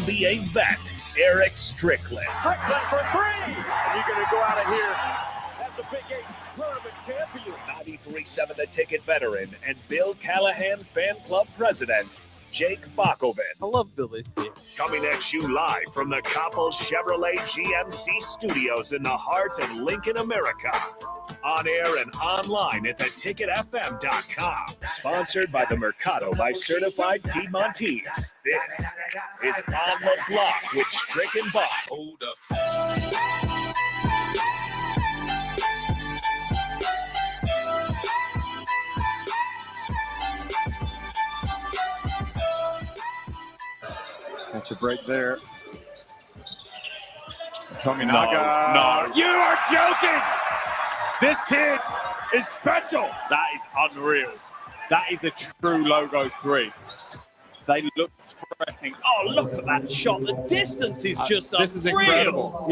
NBA vet, Eric Strickland. Strickland for three! And you're going to go out of here as the Big 8 tournament champion. 93.7 The Ticket veteran and Bill Callahan fan club president, Jake Bakoven. I love Billy's team. Coming at you live from the Coppel Chevrolet GMC studios in the heart of Lincoln, America. On air and online at theticketfm.com. Sponsored by the Mercado by Certified Piedmontese. This is On the Block with Strick and Bach. Hold up. That's a break there. Tominaga. No. You are joking! This kid is special. That is unreal. That is a true logo 3. They look threatening. Oh, look at that shot. The distance is just unreal. This is incredible.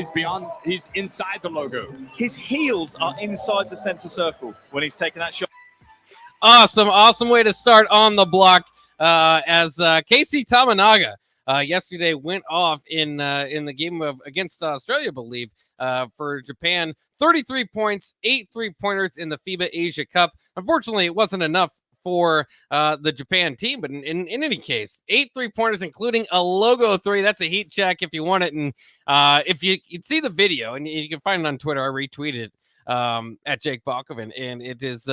He's inside the logo. His heels are inside the center circle when he's taking that shot. Awesome way to start On the Block as Casey Tominaga yesterday went off in the game against Australia, I believe, for Japan. 33 points, 8 3-pointers in the FIBA Asia Cup. Unfortunately, it wasn't enough for the Japan team, but in any case, 8 3-pointers, including a logo 3. That's a heat check if you want it. And if you see the video, and you can find it on Twitter, I retweeted it at Jake Bakoven, and it is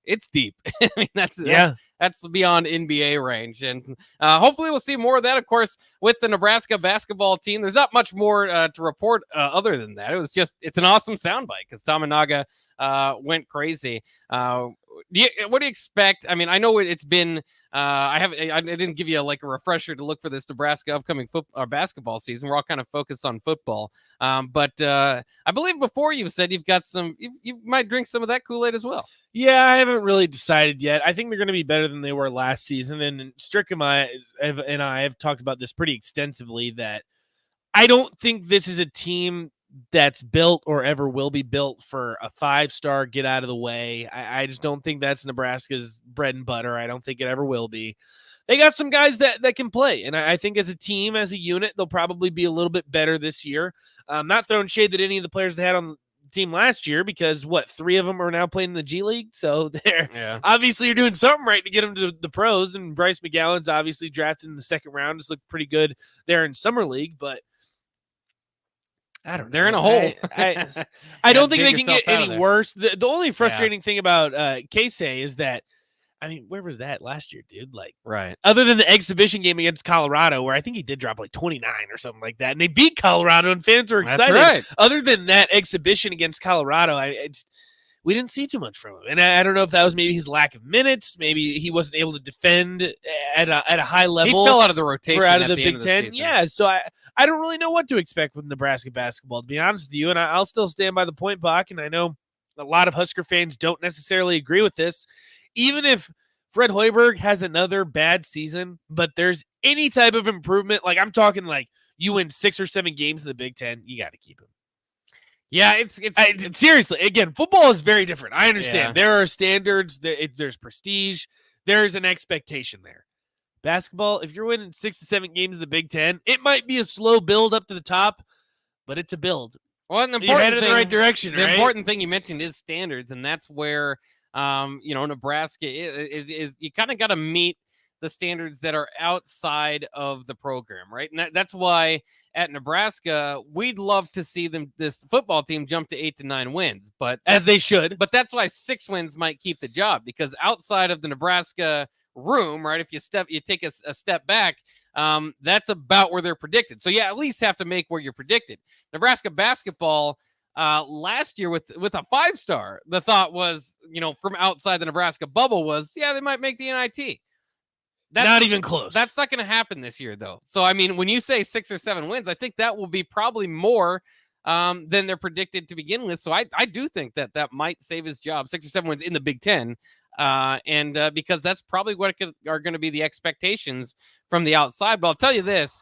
it's deep. I mean, that's beyond NBA range, and hopefully we'll see more of that. Of course, with the Nebraska basketball team, there's not much more to report other than that. It's an awesome soundbite because Tominaga went crazy. What do you expect? I mean, I know it's been I didn't give you like a refresher to look for this Nebraska upcoming basketball season. We're all kind of focused on football, but I believe before you said you've got some. You might drink some of that Kool-Aid as well. Yeah, I haven't really decided yet. I think they're going to be better than they were last season. And Strick and I have talked about this pretty extensively, that I don't think this is a team that's built or ever will be built for a 5-star get out of the way. I just don't think that's Nebraska's bread and butter. I don't think it ever will be. They got some guys that can play. And I think as a team, as a unit, they'll probably be a little bit better this year. I'm not throwing shade at any of the players they had on team last year, because 3 of them are now playing in the G League, so they're obviously you're doing something right to get them to the pros. And Bryce McGowan's obviously drafted in the second round, just looked pretty good there in summer league, but I don't know. They're in a hole. I don't think they can get any worse. The only frustrating thing about Casey is that, I mean, where was that last year, dude? Like, right. Other than the exhibition game against Colorado, where I think he did drop like 29 or something like that, and they beat Colorado, and fans were excited. That's right. Other than that exhibition against Colorado, we didn't see too much from him. And I don't know if that was maybe his lack of minutes. Maybe he wasn't able to defend at a high level. He fell out of the rotation out of the Big Big Ten. Yeah, so I don't really know what to expect with Nebraska basketball, to be honest with you. And I'll still stand by the point, Bach, and I know a lot of Husker fans don't necessarily agree with this. Even if Fred Hoiberg has another bad season, but there's any type of improvement, like I'm talking like you win 6 or 7 games in the Big Ten, you got to keep him. Yeah, it's seriously, again, football is very different. I understand. There are standards, there's prestige, there's an expectation there. Basketball, if you're winning 6 to 7 games in the Big Ten, it might be a slow build up to the top, but it's a build. Well, and you're headed in the right direction, the right? important thing you mentioned is standards, and that's where Nebraska is you kind of got to meet the standards that are outside of the program, right? And that's why at Nebraska, we'd love to see this football team jump to 8 to 9 wins, but as they should. But that's why 6 wins might keep the job, because outside of the Nebraska room, right? If you take a step back, that's about where they're predicted. So you at least have to make where you're predicted. Nebraska basketball last year with a 5-star, the thought was, from outside the Nebraska bubble was, they might make the NIT. That's not even close. That's not going to happen this year, though. So, I mean, when you say 6 or 7 wins, I think that will be probably more than they're predicted to begin with. So I do think that might save his job. 6 or 7 wins in the Big Ten. And because that's probably what are going to be the expectations from the outside. But I'll tell you this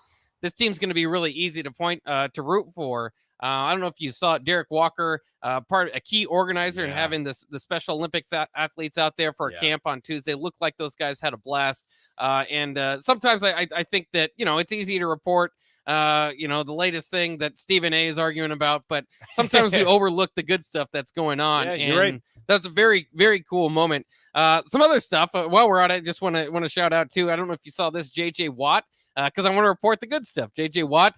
team's going to be really easy to to root for. I don't know if you saw it, Derek Walker, a key organizer and having the Special Olympics athletes out there for a camp on Tuesday. Looked like those guys had a blast. And sometimes I think that, it's easy to report the latest thing that Stephen A is arguing about, but sometimes we overlook the good stuff that's going on. Yeah, you're right. That's a very, very cool moment. Some other stuff while we're on it, I just want to shout out too. I don't know if you saw this, JJ Watt, because I want to report the good stuff. JJ Watt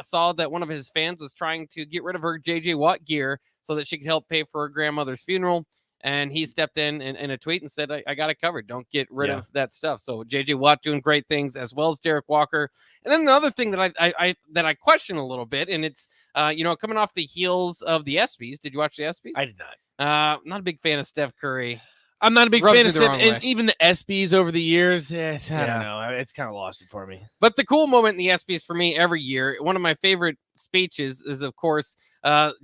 saw that one of his fans was trying to get rid of her JJ Watt gear so that she could help pay for her grandmother's funeral. And he stepped in a tweet and said, I got it covered. Don't get rid of that stuff. So JJ Watt doing great things, as well as Derek Walker. And then the other thing that I question a little bit, and it's coming off the heels of the ESPYs. Did you watch the ESPYs? I did not. Not a big fan of Steph Curry. I'm not a big fan of Steph, and even the ESPYs over the years. I don't know. It's kind of lost it for me. But the cool moment in the ESPYs for me every year, one of my favorite speeches is, of course,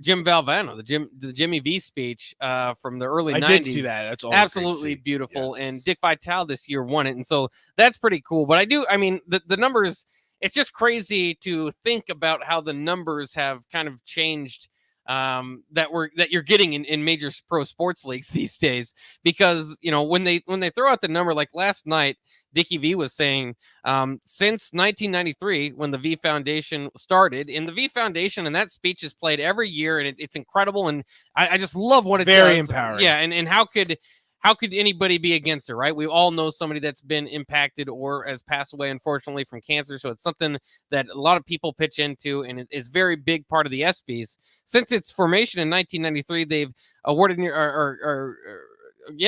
Jim Valvano, the Jimmy V speech from the early 90s. I did see that. That's absolutely beautiful. Yeah. And Dick Vitale this year won it. And so that's pretty cool. But the numbers, it's just crazy to think about how the numbers have kind of changed that you're getting in major pro sports leagues these days, because when they throw out the number, like last night, Dickie V was saying since 1993 when the V Foundation started, and the V Foundation and that speech is played every year, and it's incredible, and I just love what it does. Very empowering. Yeah, and how could anybody be against it, right? We all know somebody that's been impacted or has passed away, unfortunately, from cancer. So it's something that a lot of people pitch into, and it is a very big part of the ESPYs. Since its formation in 1993, they've awarded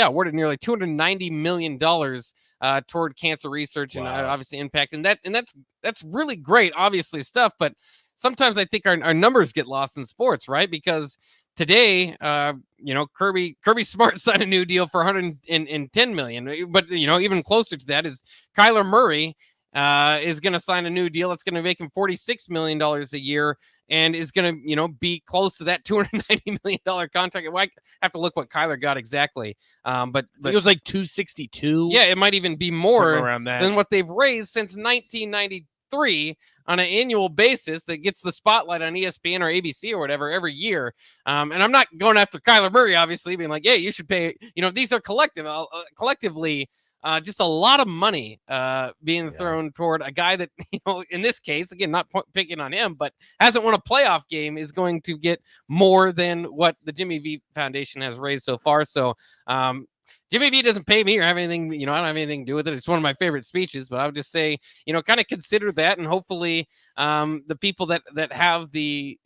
awarded nearly $290 million toward cancer research and obviously impact. And that's really great, obviously, stuff. But sometimes I think our numbers get lost in sports, right? Because today, Kirby Smart signed a new deal for $110 million, but even closer to that is Kyler Murray is going to sign a new deal that's going to make him $46 million a year, and is going to be close to that $290 million contract. I have to look what Kyler got exactly, but it was like 262. Yeah, it might even be more around that than what they've raised since 1993. On an annual basis that gets the spotlight on ESPN or ABC or whatever every year. And I'm not going after Kyler Murray, obviously, being like, hey, you should pay, these are collectively just a lot of money being thrown toward a guy that, in this case, again, not picking on him, but hasn't won a playoff game, is going to get more than what the Jimmy V Foundation has raised so far. So, Jimmy V doesn't pay me or have anything, I don't have anything to do with it. It's one of my favorite speeches, but I would just say, kind of consider that, and hopefully the people that have the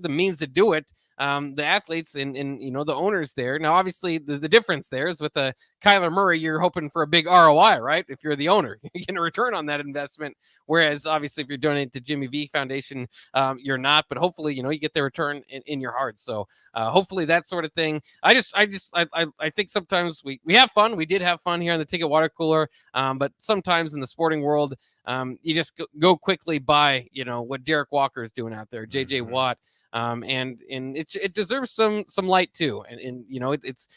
means to do it, the athletes and the owners there. Now, obviously, the difference there is with a Kyler Murray, you're hoping for a big ROI, right? If you're the owner, you're getting a return on that investment. Whereas, obviously, if you're donating to Jimmy V Foundation, you're not. But hopefully, you get the return in your heart. So hopefully that sort of thing. I think sometimes we have fun. We did have fun here on the Ticket Water Cooler. But sometimes in the sporting world, you just go quickly by, what Derek Walker is doing out there, JJ Watt. And it deserves some light too, and it's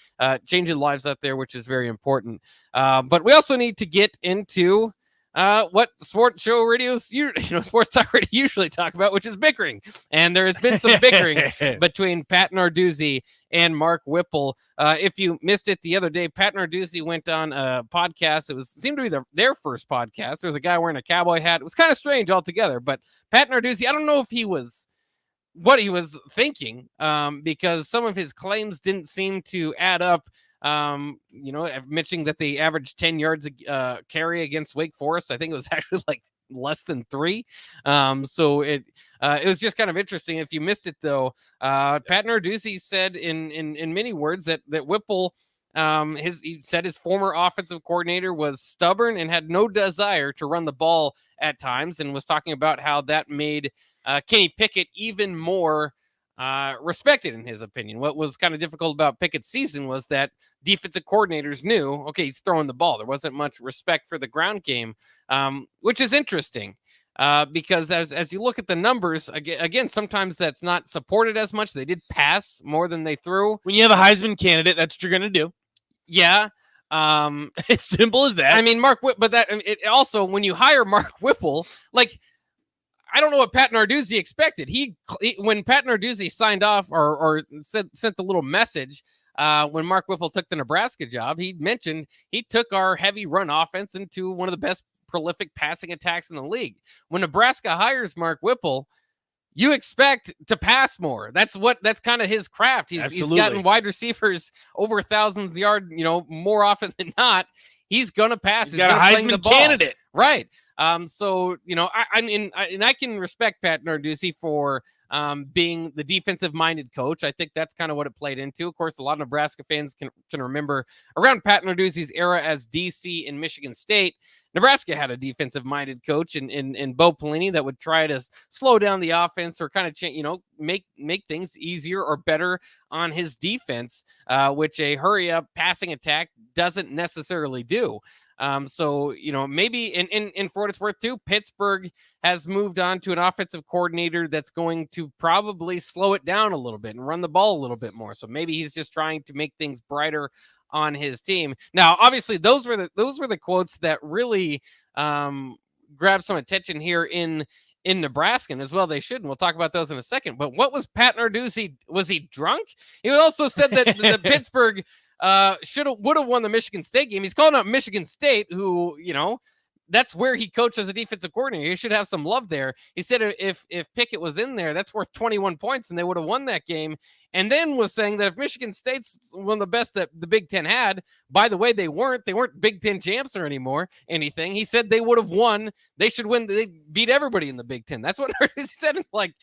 changing lives out there, which is very important. But we also need to get into what sports talk radio usually talk about, which is bickering. And there has been some bickering between Pat Narduzzi and Mark Whipple. If you missed it the other day, Pat Narduzzi went on a podcast. It seemed to be their first podcast. There was a guy wearing a cowboy hat. It was kind of strange altogether. But Pat Narduzzi, I don't know if what he was thinking, because some of his claims didn't seem to add up. Mentioning that they averaged 10 yards carry against Wake Forest. I think it was actually like less than 3. So it was just kind of interesting. If you missed it though, Pat Narduzzi said in many words that Whipple, he said his former offensive coordinator was stubborn and had no desire to run the ball at times, and was talking about how that made Kenny Pickett even more respected in his opinion. What was kind of difficult about Pickett's season was that defensive coordinators knew, okay, he's throwing the ball. There wasn't much respect for the ground game, which is interesting. Because as you look at the numbers, again, sometimes that's not supported as much. They did pass more than they threw. When you have a Heisman candidate, that's what you're going to do. Yeah. It's simple as that. I mean, it also, when you hire Mark Whipple, like, I don't know what Pat Narduzzi expected. When Pat Narduzzi signed off or sent the little message, when Mark Whipple took the Nebraska job, he mentioned he took our heavy run offense into one of the best prolific passing attacks in the league. When Nebraska hires Mark Whipple, you expect to pass more. That's kind of his craft. He's gotten wide receivers over 1,000 yards, more often than not. He's gonna pass. He's got a Heisman candidate, right? So I can respect Pat Narduzzi for being the defensive-minded coach. I think that's kind of what it played into. Of course, a lot of Nebraska fans can remember around Pat Narduzzi's era as DC in Michigan State. Nebraska had a defensive-minded coach in Bo Pelini that would try to slow down the offense or kind of make things easier or better on his defense, which a hurry-up passing attack doesn't necessarily do. So maybe in for what it's worth too, Pittsburgh has moved on to an offensive coordinator that's going to probably slow it down a little bit and run the ball a little bit more. So maybe he's just trying to make things brighter on his team. Now, obviously, those were the quotes that really grabbed some attention here in Nebraska, and as well they should, and we'll talk about those in a second. But what was Pat Narduzzi? Was he drunk? He also said that the Pittsburgh would have won the Michigan State game. He's calling out Michigan State, who, that's where he coached as a defensive coordinator. He should have some love there. He said if Pickett was in there, that's worth 21 points and they would have won that game. And then was saying that if Michigan State's one of the best that the Big Ten had, by the way, they weren't Big Ten champs or anything. He said they would have won. They should win. They beat everybody in the Big Ten. That's what he said. It's like,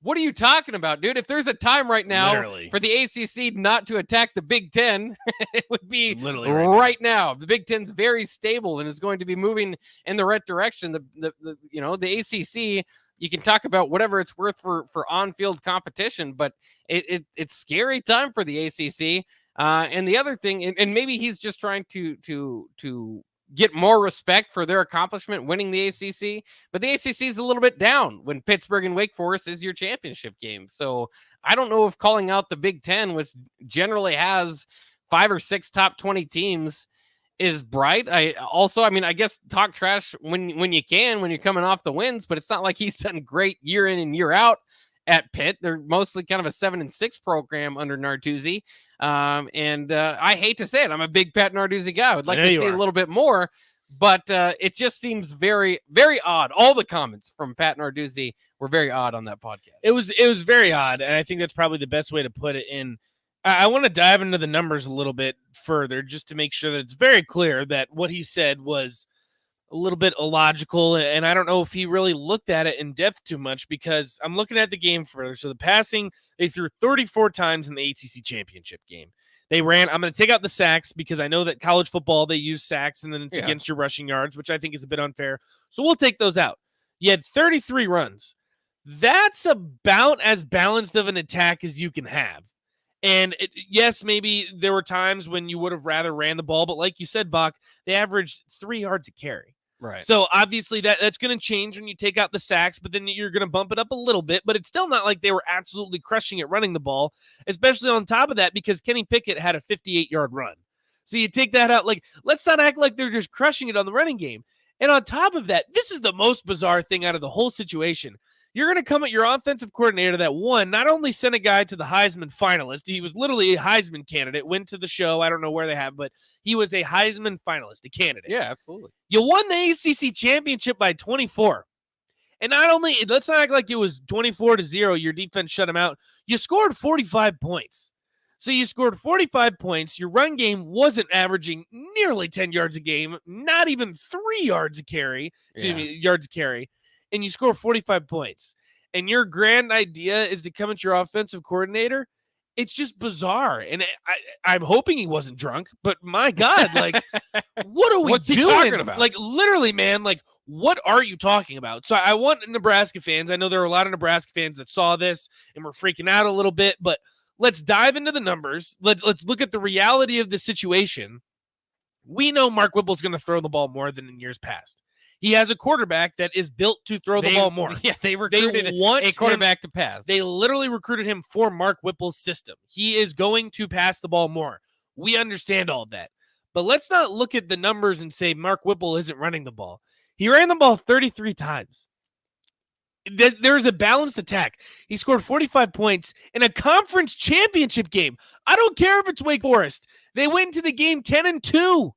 what are you talking about, dude? If there's a time right now for the ACC not to attack the Big Ten, it would be literally right now. The Big Ten's very stable and is going to be moving in the right direction. The ACC, you can talk about whatever it's worth for on-field competition, but it's scary time for the ACC. And the other thing, and maybe he's just trying to get more respect for their accomplishment winning the ACC, but the ACC is a little bit down when Pittsburgh and Wake Forest is your championship game. So I don't know if calling out the Big Ten, which generally has 5 or 6 top 20 teams, is bright. I guess talk trash when you can, when you're coming off the wins, but it's not like he's done great year in and year out at Pitt. They're mostly kind of a 7-6 program under Narduzzi. I hate to say it, I'm a big Pat Narduzzi guy. I would like to see a little bit more, but it just seems very, very odd. All the comments from Pat Narduzzi were very odd on that podcast. It was very odd, and I think that's probably the best way to put it. I want to dive into the numbers a little bit further just to make sure that it's very clear that what he said was a little bit illogical, and I don't know if he really looked at it in depth too much, because I'm looking at the game further. So the passing, they threw 34 times in the ACC championship game. They ran, I'm going to take out the sacks because I know that college football, they use sacks and then it's against your rushing yards, which I think is a bit unfair. So we'll take those out. You had 33 runs. That's about as balanced of an attack as you can have. And yes, maybe there were times when you would have rather ran the ball, but like you said, Bach, they averaged 3 yards a carry. Right. So obviously that's going to change when you take out the sacks, but then you're going to bump it up a little bit, but it's still not like they were absolutely crushing it running the ball, especially on top of that, because Kenny Pickett had a 58-yard run. So you take that out, like, let's not act like they're just crushing it on the running game. And on top of that, this is the most bizarre thing out of the whole situation. You're going to come at your offensive coordinator that not only sent a guy to the Heisman finalist, he was literally a Heisman candidate, went to the show, I don't know where they have, but he was a Heisman finalist, a candidate. Yeah, absolutely. You won the ACC championship by 24. And not only, let's not act like it was 24-0, your defense shut him out. You scored 45 points. So you scored 45 points. Your run game wasn't averaging nearly 10 yards a game, not even 3 yards a carry, yards a carry. And you score 45 points. And your grand idea is to come at your offensive coordinator. It's just bizarre. And I'm hoping he wasn't drunk, but my God, like, what are we What's doing? he talking about? Like, literally, man, like, what are you talking about? So I want Nebraska fans. I know there are a lot of Nebraska fans that saw this and were freaking out a little bit, but let's dive into the numbers. Let's look at the reality of the situation. We know Mark Whipple is going to throw the ball more than in years past. He has a quarterback that is built to throw the ball more. Yeah, they recruited a quarterback to pass. They literally recruited him for Mark Whipple's system. He is going to pass the ball more. We understand all of that. But let's not look at the numbers and say Mark Whipple isn't running the ball. He ran the ball 33 times. There's a balanced attack. He scored 45 points in a conference championship game. I don't care if it's Wake Forest. They went into the game 10-2.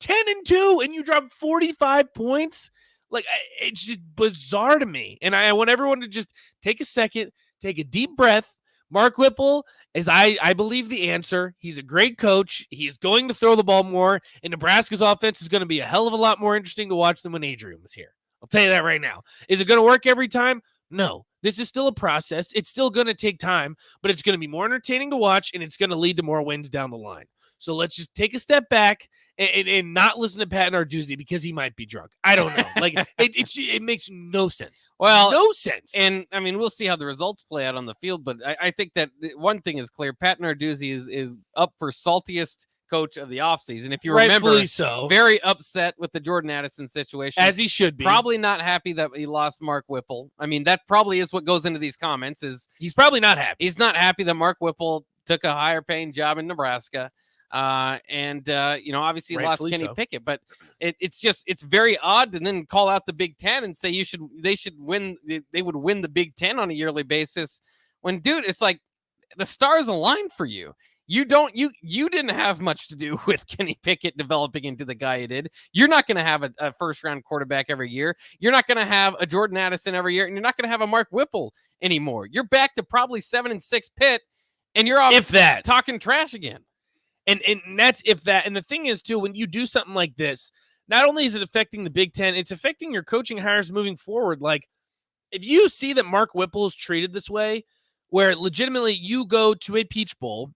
10-2 and you drop 45 points. Like, it's just bizarre to me. And I want everyone to just take a second, take a deep breath. Mark Whipple is, I believe, the answer. He's a great coach. He's going to throw the ball more, and Nebraska's offense is going to be a hell of a lot more interesting to watch than when Adrian was here. I'll tell you that right now. Is it going to work every time? No. This is still a process. It's still going to take time, but it's going to be more entertaining to watch, and it's going to lead to more wins down the line. So let's just take a step back and not listen to Pat Narduzzi because he might be drunk. I don't know. Like, it makes no sense. Well, no sense. And I mean, we'll see how the results play out on the field, but I think that one thing is clear. Pat Narduzzi is up for saltiest coach of the offseason. If you remember, Rightfully so. Very upset with the Jordan Addison situation. As he should be. Probably not happy that he lost Mark Whipple. I mean, that probably is what goes into these comments. Is he's probably not happy. He's not happy that Mark Whipple took a higher paying job in Nebraska. Obviously lost Kenny Pickett, but it's very odd to then call out the Big Ten and say they would win the Big Ten on a yearly basis when, dude, it's like the stars aligned for you. You didn't have much to do with Kenny Pickett developing into the guy he did. You're not going to have a first round quarterback every year. You're not going to have a Jordan Addison every year, and you're not going to have a Mark Whipple anymore. You're back to probably 7-6 Pitt, and you're off talking trash again. And that's if that. And the thing is, too, when you do something like this, not only is it affecting the Big Ten, it's affecting your coaching hires moving forward. Like, if you see that Mark Whipple is treated this way, where legitimately you go to a Peach Bowl,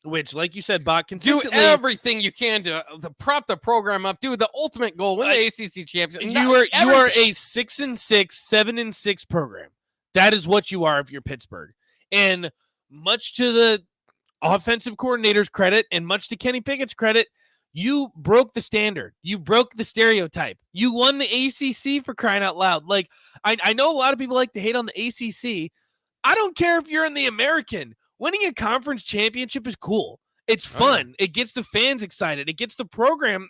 which, like you said, Bach, consistently do everything you can to prop the program up, do the ultimate goal, win the ACC championship. You are a 6-6, 7-6 program. That is what you are if you're Pittsburgh. And much to the offensive coordinator's credit and much to Kenny Pickett's credit, you broke the standard. You broke the stereotype. You won the ACC, for crying out loud. Like, I know a lot of people like to hate on the ACC. I don't care if you're in the American. Winning a conference championship is cool. It's fun. It gets the fans excited. It gets the program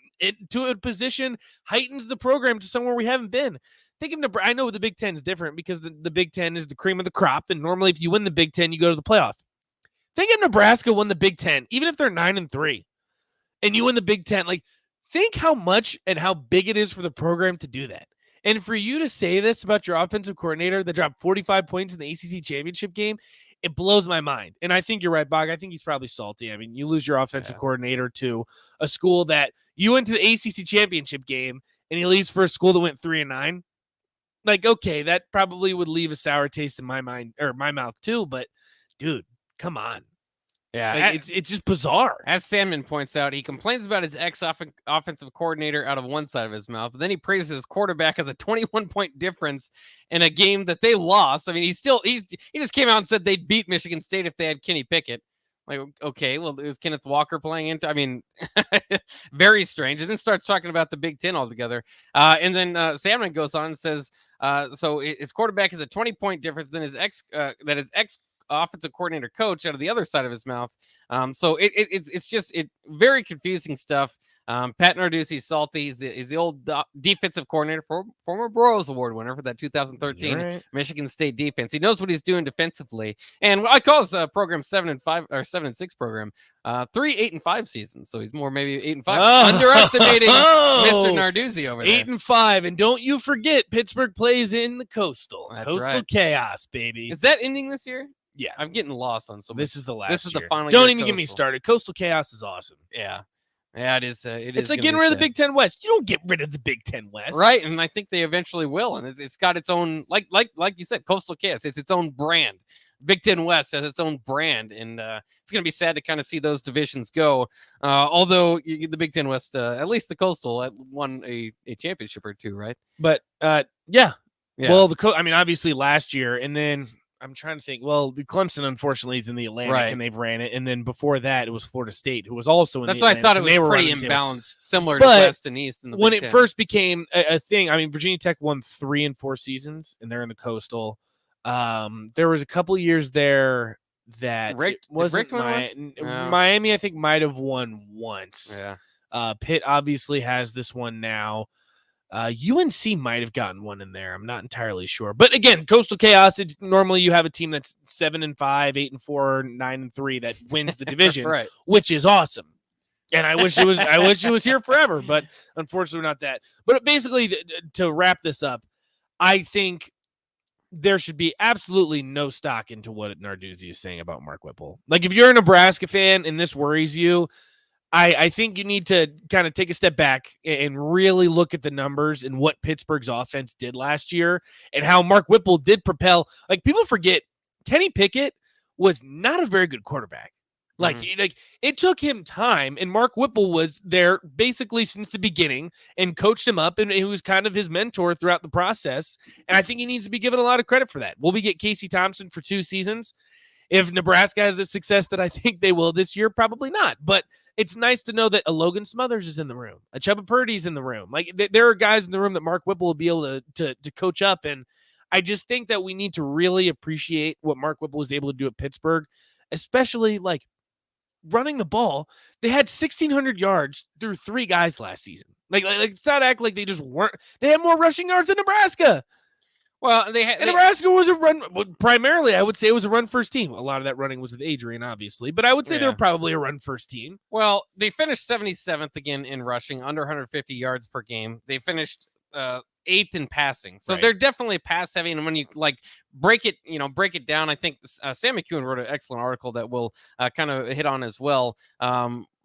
to a position, heightens the program to somewhere we haven't been. Think of Nebraska. I know the Big Ten is different because the Big Ten is the cream of the crop, and normally if you win the Big Ten, you go to the playoff. Think if Nebraska won the Big Ten, even if they're 9-3, and you win the Big Ten. Like, think how much and how big it is for the program to do that. And for you to say this about your offensive coordinator that dropped 45 points in the ACC championship game, it blows my mind. And I think you're right, Bog. I think he's probably salty. I mean, you lose your offensive coordinator to a school that you went to the ACC championship game, and he leaves for a school that went 3-9. Like, okay, that probably would leave a sour taste in my mind or my mouth too. But, dude, come on. Yeah, like, it's just bizarre. As Sandman points out, he complains about his ex-offensive coordinator out of one side of his mouth, but then he praises his quarterback as a 21-point difference in a game that they lost. I mean, he just came out and said they'd beat Michigan State if they had Kenny Pickett. Like, okay, well, is Kenneth Walker playing into? I mean, very strange. And then starts talking about the Big Ten altogether. And then Sandman goes on and says, so his quarterback is a 20-point difference than his ex offensive coordinator coach out of the other side of his mouth. So it's just very confusing stuff. Pat Narduzzi, salty. He's the old defensive coordinator, former Broyles Award winner for that 2013 Michigan State defense. He knows what he's doing defensively, and I call his program 7-5 or 7-6 program 3 8-5 seasons. So he's more maybe 8-5. Underestimating Mr. Narduzzi over there. 8-5, and don't you forget Pittsburgh plays in the Coastal. That's Coastal right. Chaos, baby. Is that ending this year? Yeah, I'm getting lost on so much. This is the last. This is year. the final. Don't year even get me started. Coastal Chaos is awesome. Yeah, it is. It's like getting rid of the Big Ten West. You don't get rid of the Big Ten West, right? And I think they eventually will. And it's got its own, like you said, Coastal Chaos. It's its own brand. Big Ten West has its own brand, and it's going to be sad to kind of see those divisions go. Although the Big Ten West, at least the Coastal, won a championship or two, right? But yeah. Well, obviously last year, and then I'm trying to think. Well, the Clemson, unfortunately, is in the Atlantic, and they've ran it. And then before that, it was Florida State, who was also in the Atlantic. That's why I thought it was pretty imbalanced, similar to West and East. In the when Big it Ten. first became a thing, I mean, Virginia Tech won 3 and 4 seasons, and they're in the Coastal. There was a couple years there that wasn't Miami. I think might have won once. Yeah. Pitt obviously has this one now. UNC might have gotten one in there. I'm not entirely sure. But again, Coastal Chaos, normally you have a team that's 7-5, 8-4, 9-3 that wins the division, right? Which is awesome. And I wish it was here forever, but unfortunately not that. But basically, to wrap this up, I think there should be absolutely no stock into what Narduzzi is saying about Mark Whipple. Like, if you're a Nebraska fan and this worries you, I think you need to kind of take a step back and really look at the numbers and what Pittsburgh's offense did last year and how Mark Whipple did propel. Like, people forget Kenny Pickett was not a very good quarterback. Like it took him time, and Mark Whipple was there basically since the beginning and coached him up, and he was kind of his mentor throughout the process. And I think he needs to be given a lot of credit for that. Will we get Casey Thompson for 2 seasons? If Nebraska has the success that I think they will this year, probably not. But it's nice to know that a Logan Smothers is in the room, a Chuba Purdy's in the room. Like, there are guys in the room that Mark Whipple will be able to coach up, and I just think that we need to really appreciate what Mark Whipple was able to do at Pittsburgh, especially like running the ball. They had 1,600 yards through 3 guys last season. Like it's not act like they just weren't. They had more rushing yards than Nebraska. Well, Nebraska was a run. Primarily, I would say it was a run first team. A lot of that running was with Adrian, obviously, but I would say they were probably a run first team. Well, they finished 77th again in rushing, under 150 yards per game. They finished 8th in passing, so they're definitely pass heavy. And when you like break it down, I think Sam McEwen wrote an excellent article that we'll kind of hit on as well.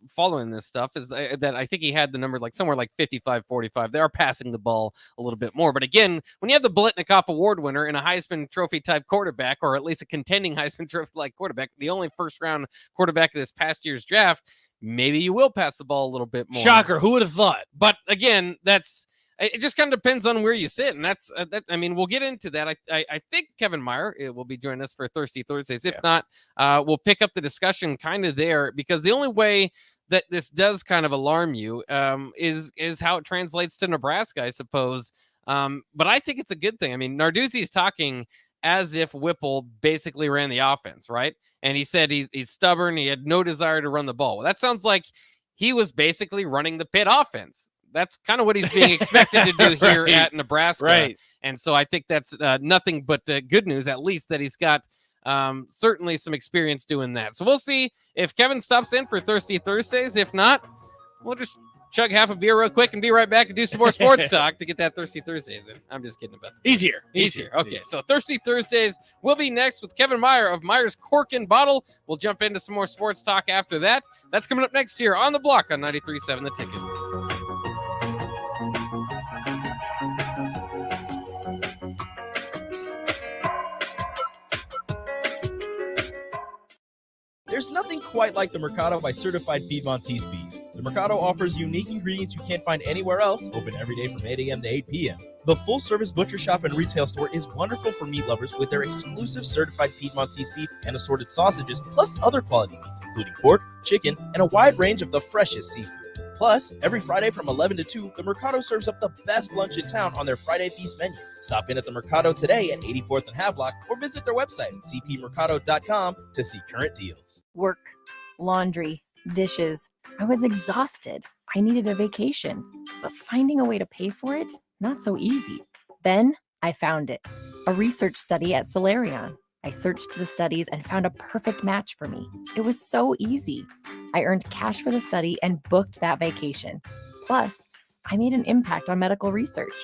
Following this stuff is that I think he had the number like somewhere like 55-45. They are passing the ball a little bit more. But again, when you have the Biletnikoff Award winner and a Heisman Trophy type quarterback, or at least a contending Heisman Trophy like quarterback, the only first round quarterback of this past year's draft, maybe you will pass the ball a little bit more. Shocker. Who would have thought? But again, it just kind of depends on where you sit. And that's that. I mean, we'll get into that. I think Kevin Meyer will be joining us for Thirsty Thursdays. If not, we'll pick up the discussion kind of there, because the only way that this does kind of alarm you is how it translates to Nebraska, I suppose. But I think it's a good thing. I mean, Narduzzi is talking as if Whipple basically ran the offense, right? And he said he's stubborn. He had no desire to run the ball. Well, that sounds like he was basically running the Pitt offense. That's kind of what he's being expected to do here at Nebraska. Right. And so I think that's nothing but good news, at least that he's got certainly some experience doing that. So we'll see if Kevin stops in for Thirsty Thursdays. If not, we'll just chug half a beer real quick and be right back and do some more sports talk to get that Thirsty Thursdays in. I'm just kidding about that. He's here. Okay, so Thirsty Thursdays will be next with Kevin Meyer of Meyer's Cork and Bottle. We'll jump into some more sports talk after that. That's coming up next here on The Block on 93.7 The Ticket. There's nothing quite like the Mercado by Certified Piedmontese beef. The Mercado offers unique ingredients you can't find anywhere else, open every day from 8 a.m. to 8 p.m. The full-service butcher shop and retail store is wonderful for meat lovers with their exclusive Certified Piedmontese beef and assorted sausages, plus other quality meats, including pork, chicken, and a wide range of the freshest seafood. Plus, every Friday from 11 to 2, the Mercado serves up the best lunch in town on their Friday Feast menu. Stop in at the Mercado today at 84th and Havelock, or visit their website at cpmercado.com to see current deals. Work, laundry, dishes. I was exhausted. I needed a vacation, but finding a way to pay for it, not so easy. Then I found it, a research study at Solarion. I searched the studies and found a perfect match for me. It was so easy. I earned cash for the study and booked that vacation. Plus, I made an impact on medical research.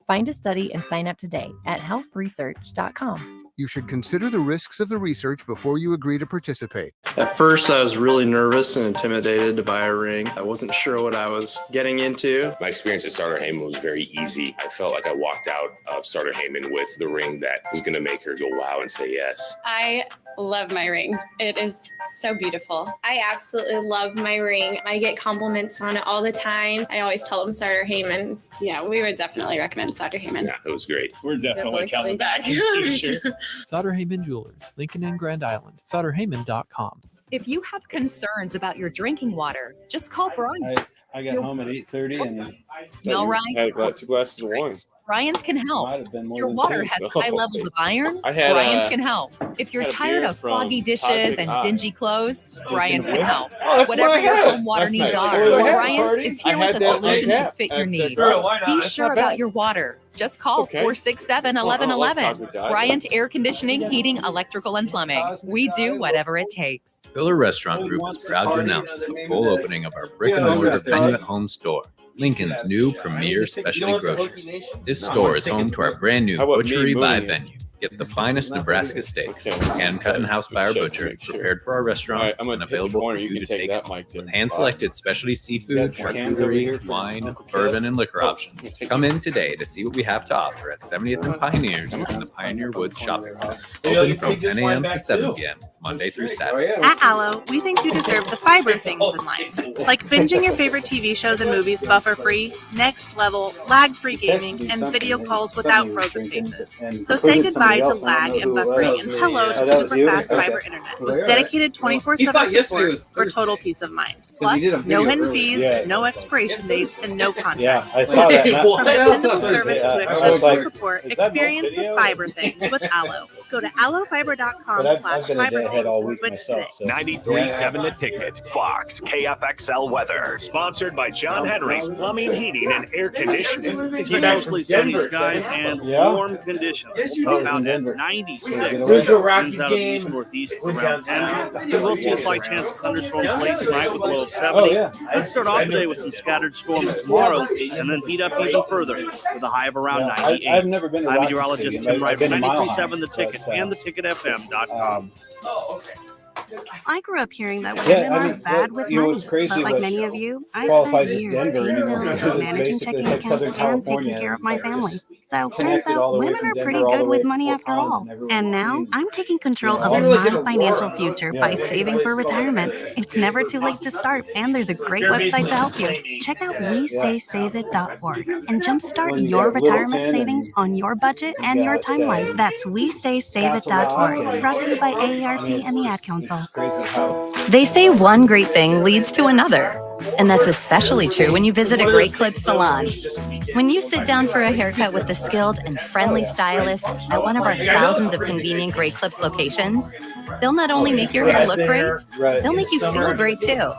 Find a study and sign up today at healthresearch.com. You should consider the risks of the research before you agree to participate. At first, I was really nervous and intimidated to buy a ring. I wasn't sure what I was getting into. My experience at Starter Heyman was very easy. I felt like I walked out of Starter Heyman with the ring that was going to make her go wow and say yes. I love my ring. It is so beautiful. I absolutely love my ring. I get compliments on it all the time. I always tell them Starter Heyman. Yeah, we would definitely recommend Starter Heyman. Yeah, it was great. We're definitely coming back. Sure. Sauter Heyman Jewelers, Lincoln and Grand Island. SauterHeyman.com. If you have concerns about your drinking water, just call Brian. I got home at 8:30 and smell right. had about 2 glasses of wine. Bryans can help. Might have been more Your than water two. has high levels of iron. I had, Bryans can help. If you're had a tired beer of from foggy dishes Cosmic and Eye. dingy clothes, Bryans can help. Oh, that's Whatever what I your had home water last needs night. are, Oh, the Happy Bryans Party? is here I with had a that solution on to tap fit your at needs. Carolina. Be That's sure not about bad. your water. Just call It's okay. 467-1111. Bryant Air Conditioning, Heating, Electrical, and Plumbing. We do whatever it takes. Pillar Restaurant Group is proud to announce the full opening of our brick-and-mortar venue at home store, Lincoln's new premier specialty grocers. This store is home to our brand new Butchery by Venue. Get the finest Nebraska steaks, hand-cut and house by our butcher, prepared for our restaurants, and available for you to take home. With hand-selected specialty seafood, charcuterie, wine, bourbon, and liquor options. Come in today to see what we have to offer at 70th and Pioneers in the Pioneer Woods Shopping Center. Open from 10 a.m. to 7 p.m., Monday through Saturday. At Allo, we think you deserve the fiber things in life, like binging your favorite TV shows and movies buffer-free, next level, lag-free gaming, and video calls without frozen faces. So say goodbye to lag and buffering and hello to super fast fiber internet with dedicated 24/7 support for total peace of mind. Plus, no hidden fees, no expiration dates, and no contracts. Yeah, I saw that. From dependable service to exceptional support, experience the fiber things with Allo. Go to allofibers.com/fiber all week switch myself. today. 93.7 The Ticket, Fox, KFXL weather. Sponsored by John Henry's Plumbing, Heating, and Air Conditioning. It's been mostly sunny skies and warm conditions. We'll found at 96. Went to a Rockies Winds out of game. east northeast Went around down 10. We will see a slight chance of thunderstorms late tonight with a low of 70. Let's start off today with some scattered storms tomorrow and then heat up even further with a high of around 98. I've never been to I'm Rockies meteorologist Stadium. Tim Wright I've been from to Mile 93.7 High, The Ticket but, and theticketfm.com. I grew up hearing that Yeah, women I are mean, bad with you know money, what's crazy? but like what many of you, I qualifies spent as years Denver paying anymore bills, because it's managing basically checking it's like Southern accounts, and California. taking care of It's my like family. just So turns connected all out the way women from are Denver pretty all the good way with to money Fort after Collins all. and everywhere And in now between. I'm taking control Yeah. of Never really my get a financial war. future Yeah. by saving for retirement. It's never too late to start, and there's a great website to help you. Check out WeSaySaveIt.org and jumpstart When you your got retirement Littleton savings on your budget and your timeline. That's WeSaySaveIt.org, brought to you by AARP and the Ad Council. Crazy how They say one great thing leads to another. And that's especially true when you visit a Great Clips salon. When you sit down for a haircut with the skilled and friendly stylist at one of our thousands of convenient Great Clips locations, they'll not only make your hair look great, they'll make you feel great too.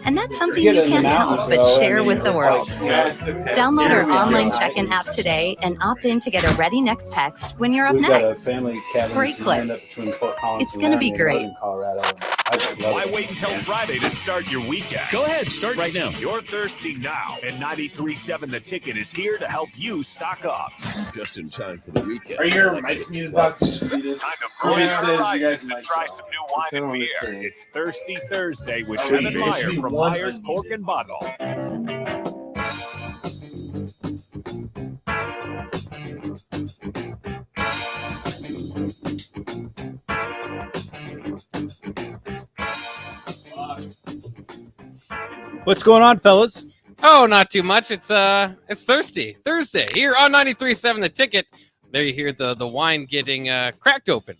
And that's something you can't help but share with the world. Download our online check-in app today and opt in to get a Ready Next text when you're up we've got a next. family cabin Great lined up Clips. between Fort Collins It's and gonna be Laramie in great. northern Colorado. I just love Why it. wait until Friday to start your weekend? Go ahead, start right now. You're thirsty now, and 93.7 The Ticket is here to help you stock up. Just in time for the weekend. Are your Mike's music box? Time to brew Yeah, your it says you horizons guys and might try say. some new wine and beer. It's Thirsty Thursday with Oh, Kevin yeah. Meyer Just from one Myers onion. Cork and Bottle. What's going on, fellas? Oh, not too much. It's Thursday here on 93.7 The Ticket. There you hear the wine getting cracked open.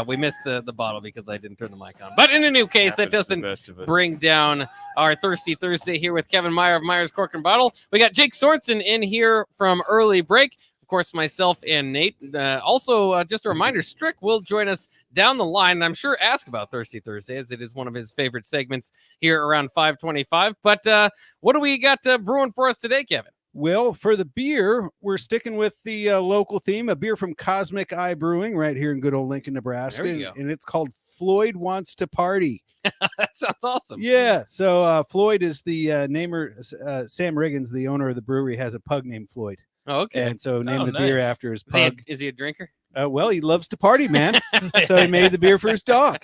We missed the bottle because I didn't turn the mic on. But in any case, that doesn't bring down our Thirsty Thursday here with Kevin Meyer of Myers Cork and Bottle. We got Jake Sorensen in here from early break. Of course, myself and Nate. Also, just a reminder, Strick will join us down the line, and I'm sure ask about Thirsty Thursday, as it is one of his favorite segments here around 5:25. But what do we got brewing for us today, Kevin? Well, for the beer, we're sticking with the local theme, a beer from Cosmic Eye Brewing right here in good old Lincoln, Nebraska. There you go. And it's called Floyd Wants to Party. That sounds awesome. Yeah. So Floyd is the namer. Sam Riggins, the owner of the brewery, has a pug named Floyd. Oh, okay. And so named the beer after his pug. Is he a drinker? Well, he loves to party, man. So he made the beer for his dog.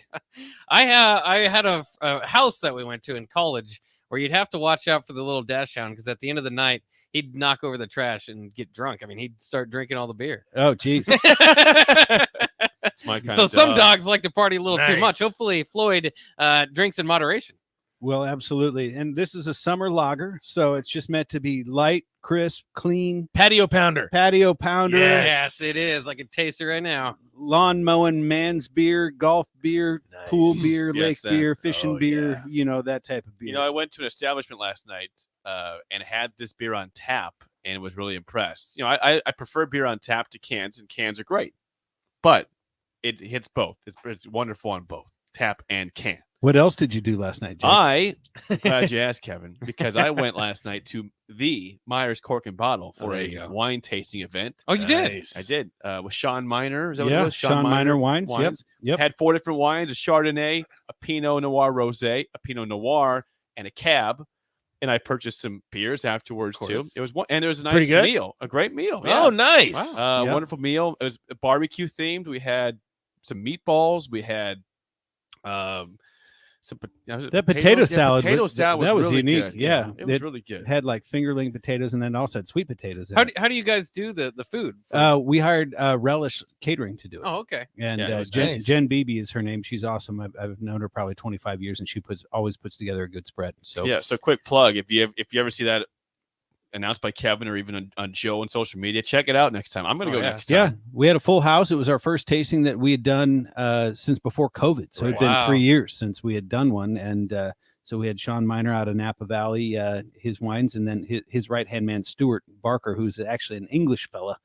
I had a house that we went to in college where you'd have to watch out for the little dash hound because at the end of the night, he'd knock over the trash and get drunk. I mean, he'd start drinking all the beer. Oh, geez. It's my kind So of some dog. dogs like to party a little too Nice. much. Hopefully, Floyd drinks in moderation. Well, absolutely. And this is a summer lager, so it's just meant to be light, crisp, clean. Patio pounder. Patio pounder. Yes, it is. I can taste it right now. Lawn mowing, man's beer, golf beer, pool beer, Yes, lake that- beer, fishing beer, you know, that type of beer. You know, I went to an establishment last night and had this beer on tap, and was really impressed. I prefer beer on tap to cans, and cans are great, but it hits both. It's wonderful on both tap and can. What else did you do last night, Jake? Glad you asked, Kevin, because I went last night to the Myers Cork and Bottle for a wine tasting event. Oh, you did? I did. With Sean Miner. Is that what it was? Sean Miner Wines. Yep. Had 4 different wines: a Chardonnay, a Pinot Noir Rosé, a Pinot Noir, and a Cab. And I purchased some beers afterwards too. It was one, and there was a nice meal, a great meal. Yeah. Oh, nice! Wow. Wonderful meal. It was barbecue themed. We had some meatballs. We had some potato salad. Potato salad that was really unique. Good. Yeah, it was really good. Had like fingerling potatoes, and then also had sweet potatoes. How do you guys do the food? We hired Relish Catering to do it. Oh, okay. And Yeah, it was Jen, nice. Jen Beebe is her name. She's awesome. I've known her probably 25 years, and she always puts together a good spread. So yeah. So quick plug: if you ever see that announced by Kevin or even on Joe on social media, check it out next time. I'm going to go next time. Yeah, we had a full house. It was our first tasting that we had done since before COVID. So it'd been 3 years since we had done one. And so we had Sean Miner out of Napa Valley, his wines, and then his right-hand man, Stuart Barker, who's actually an English fella,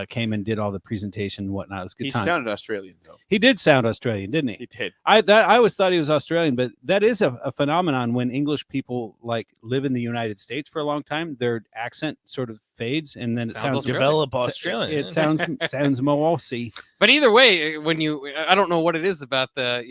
came and did all the presentation and whatnot. It was a good time. He sounded Australian, though. He did sound Australian, didn't he? He did. I always thought he was Australian, but that is a phenomenon when English people like live in the United States for a long time. Their accent sort of fades, and then it sounds develop Australian. It sounds more Aussie. But either way, I don't know what it is about the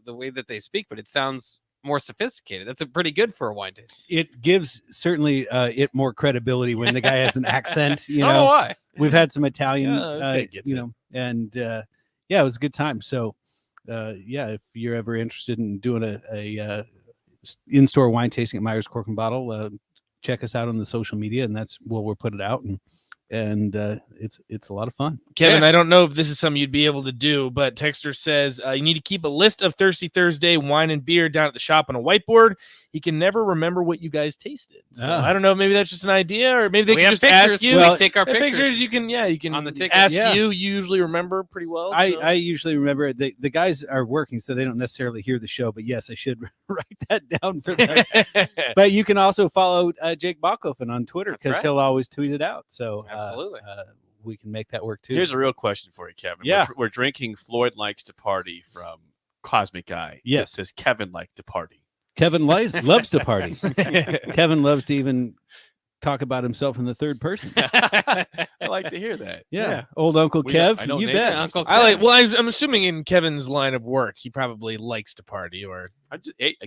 way that they speak, but it sounds more sophisticated. That's pretty good for a wine taste. It gives certainly it more credibility when the guy has an accent. I don't know why. We've had some Italian, and it was a good time. So, if you're ever interested in doing a in-store wine tasting at Myers Cork and Bottle, check us out on the social media, and that's where we'll put it out. And it's a lot of fun. Kevin, I don't know if this is something you'd be able to do, but Texter says you need to keep a list of Thirsty Thursday wine and beer down at the shop on a whiteboard. He can never remember what you guys tasted. So I don't know. Maybe that's just an idea, or maybe they can just ask you. We take our pictures. You can on the ticket. Ask you. You usually remember pretty well. So. I usually remember. The guys are working, so they don't necessarily hear the show. But yes, I should write that down for them. But you can also follow Jake Bachhofen on Twitter because he'll always tweet it out. So absolutely. We can make that work too. Here's a real question for you, Kevin. Yeah. We're drinking Floyd Likes to Party from Cosmic Eye. Yes. It says Kevin Liked to Party. Kevin loves to party. Kevin loves to even talk about himself in the third person. I like to hear that. Yeah. Old Uncle Kev. You bet. Uncle Kev. I'm assuming in Kevin's line of work, he probably likes to party, or I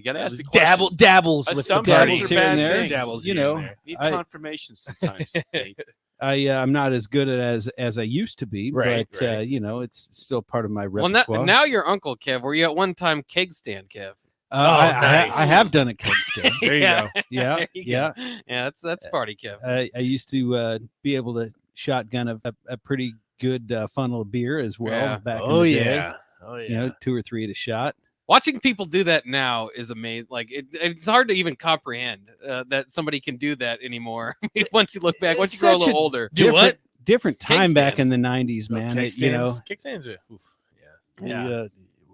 gotta ask the question. dabbles with the party here and there. Dabbles, Need confirmation sometimes. I'm not as good at as I used to be, right, but it's still part of my Well, repertoire. now you're Uncle Kev. Were you at one time keg stand, Kev? Nice. I have done a keg stand. There you go. Yeah. Yeah, that's party, Kev. I used to be able to shotgun a pretty good funnel of beer as well back in the day. Oh yeah. 2 or 3 at a shot. Watching people do that now is amazing. Like it's hard to even comprehend that somebody can do that anymore. Once you look back, once you grow a little older, Different time back in the 90s, man. Kick stands.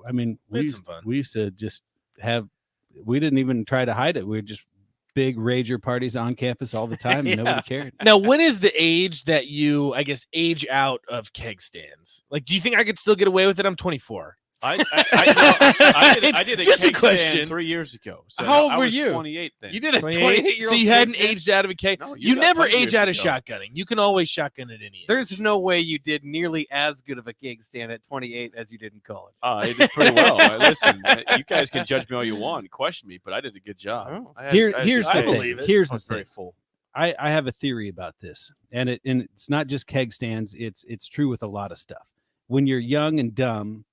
I mean, We had we some fun. used to just we didn't even try to hide it. We were just big rager parties on campus all the time, and nobody cared. Now, when is the age that you, I guess, age out of keg stands? Like, do you think I could still get away with it? I'm 24. I did a Just a keg question. stand 3 years ago. So How old I were was you? 28 then. You did a 28-year-old 28-year-old. So you keg hadn't stand? aged out of a keg. No, you got never 10 age years out of ago. shotgunning. You can always shotgun at any age. There's no way you did nearly as good of a keg stand at 28 as you did in college. I did pretty well. Listen, you guys can judge me all you want and question me, but I did a good job. Here's the thing. Here's I the was very thing. full. I have a theory about this, and it's not just keg stands. It's true with a lot of stuff. When you're young and dumb,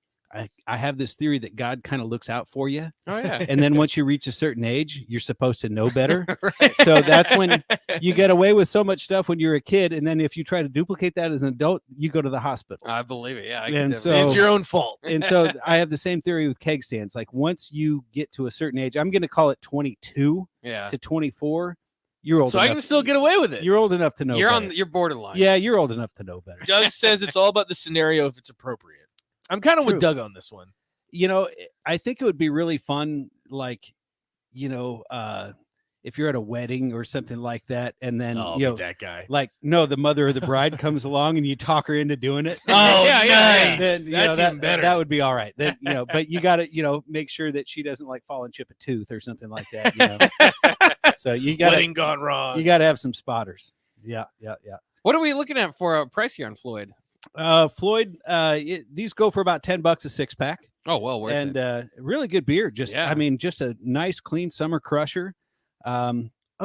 I have this theory that God kind of looks out for you. Oh yeah. And then once you reach a certain age, you're supposed to know better. Right. So that's when you get away with so much stuff when you're a kid, and then if you try to duplicate that as an adult, you go to the hospital. I believe it. Yeah. And so it's your own fault. And so I have the same theory with keg stands. Like once you get to a certain age, I'm going to call it 22 to 24. You're old. So enough. I can still get away with it. You're old enough to know. better. You're borderline. Yeah, you're old enough to know better. Doug says it's all about the scenario if it's appropriate. I'm kind of with Doug on this one. I think it would be really fun, like, if if you're at a wedding or something like that, and then I'll you know be that guy. like the mother of the bride comes along and you talk her into doing it. Oh, Then, nice. you That's know, even better. That would be all right. Then but you got to make sure that she doesn't like fall and chip a tooth or something like that. So you got Wedding gone wrong. You got to have some spotters. Yeah. What are we looking at for a price here on Floyd? Floyd, these go for about $10 a 6-pack. Oh, well worth it. And really good beer. Just just a nice, clean summer crusher.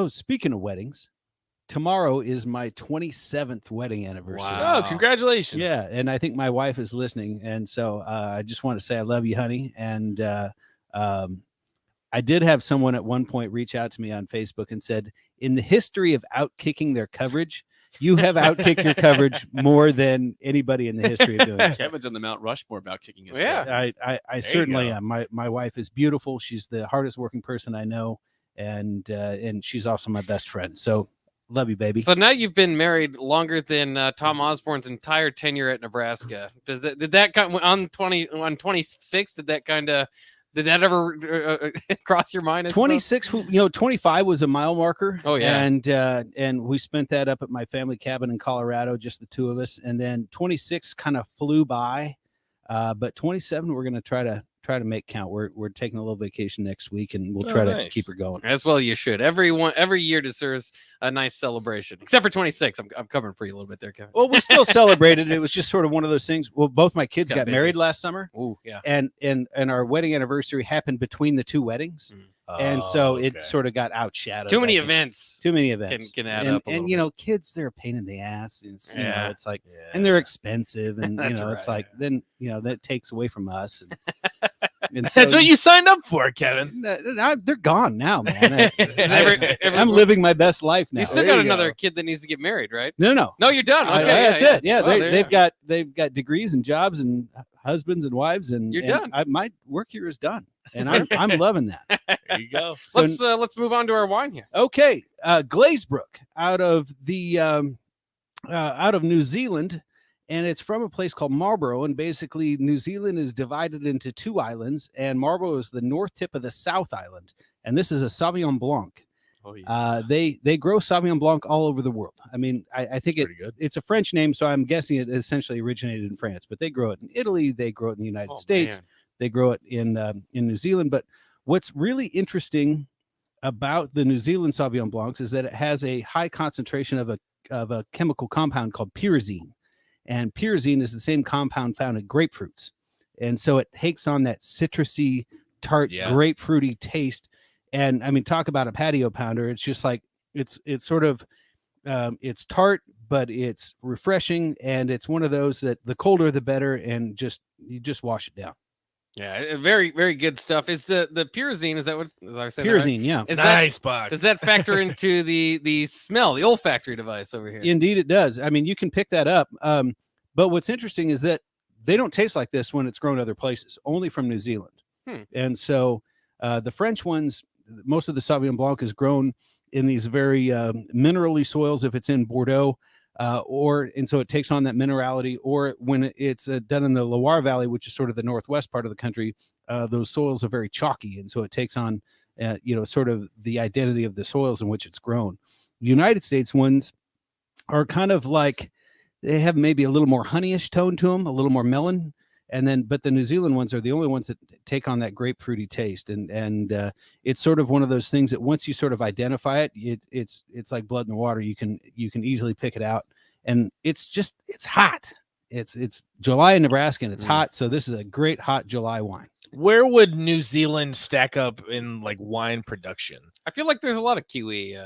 Speaking of weddings, tomorrow is my 27th wedding anniversary. Wow. Oh, congratulations. Yeah, and I think my wife is listening, and so I just want to say I love you, honey. And I did have someone at one point reach out to me on Facebook and said, in the history of outkicking their coverage, you have outkicked your coverage more than anybody in the history of doing it. Kevin's on the Mount Rushmore about kicking his I certainly am. My wife is beautiful. She's the hardest working person I know, and she's also my best friend. So love you, baby. So now you've been married longer than Tom Osborne's entire tenure at Nebraska. Did that come on 26? Did that ever cross your mind? 26, 25 was a mile marker. Oh yeah, and we spent that up at my family cabin in Colorado, just the two of us. And then 26 kind of flew by, but 27 we're going to try to make count. We're taking a little vacation next week, and we'll try to keep her going. As well, you should. Every year deserves a nice celebration, except for 26. I'm covering for you a little bit there, Kevin. Well, we still celebrated. It was just sort of one of those things. Well, both my kids got married last summer. Ooh, yeah. And our wedding anniversary happened between the two weddings. And so it sort of got outshadowed. Too many events can add up. And kids, they're a pain in the ass. It's like, and they're expensive, and it's like then that takes away from us. And so, that's what you signed up for, Kevin. They're gone now, man. I'm living my best life now. You still got another kid that needs to get married, right? No, you're done. Okay, that's it. Yeah, they've got degrees and jobs and husbands and wives, and you're done. My work here is done, and I'm loving that. There you go. So, let's move on to our wine here. Okay, Glazebrook out of New Zealand. And it's from a place called Marlborough. And basically, New Zealand is divided into two islands, and Marlborough is the north tip of the South Island. And this is a Sauvignon Blanc. Oh, yeah. They grow Sauvignon Blanc all over the world. I mean, I think it's a French name, so I'm guessing it essentially originated in France. But they grow it in Italy. They grow it in the United States. Man. They grow it in New Zealand. But what's really interesting about the New Zealand Sauvignon Blancs is that it has a high concentration of a chemical compound called pyrazine. And pyrazine is the same compound found in grapefruits. And so it takes on that citrusy, tart, grapefruity taste. And I mean, talk about a patio pounder. It's just like, it's sort of, it's tart, but it's refreshing. And it's one of those that the colder, the better. And you just wash it down. Yeah, very, very good stuff. Is the pyrazine, is that what I said? Pyrazine, right? yeah. Nice box. Does that factor into the smell, the olfactory device over here? Indeed, it does. I mean, you can pick that up. But what's interesting is that they don't taste like this when it's grown other places, only from New Zealand. And so the French ones, most of the Sauvignon Blanc is grown in these very minerally soils if it's in Bordeaux. And so it takes on that minerality, or when it's done in the Loire Valley, which is sort of the northwest part of the country, those soils are very chalky, and so it takes on, sort of the identity of the soils in which it's grown. The United States ones are kind of like they have maybe a little more honeyish tone to them, a little more melon, but the New Zealand ones are the only ones that take on that grapefruity taste, and it's sort of one of those things that once you sort of identify it, it's like blood in the water. You can easily pick it out, and it's hot. It's July in Nebraska, and it's hot, so this is a great hot July wine. Where would New Zealand stack up in like wine production? I feel like there's a lot of Kiwi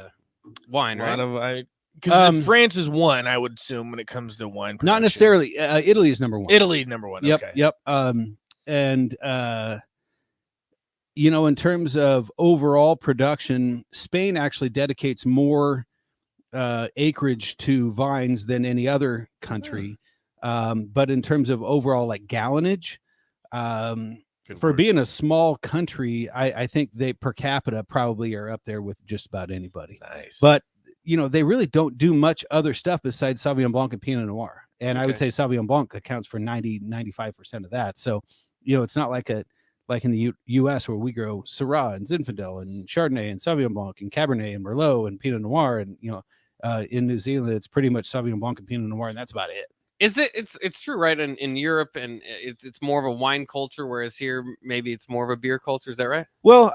wine, right? Because France is one, I would assume, when it comes to wine production. Not necessarily. Italy is number one. Italy number one. Yep. Okay. Yep. In terms of overall production, Spain actually dedicates more acreage to vines than any other country. But in terms of overall like gallonage, for being a small country, I think they per capita probably are up there with just about anybody. Nice. But they really don't do much other stuff besides Sauvignon Blanc and Pinot Noir. And I would say Sauvignon Blanc accounts for 95% of that. So, it's not like like in the U.S. where we grow Syrah and Zinfandel and Chardonnay and Sauvignon Blanc and Cabernet and Merlot and Pinot Noir, and in New Zealand it's pretty much Sauvignon Blanc and Pinot Noir, and that's about it. Is it? It's true, right? In Europe, and it's more of a wine culture, whereas here maybe it's more of a beer culture. Is that right? Well,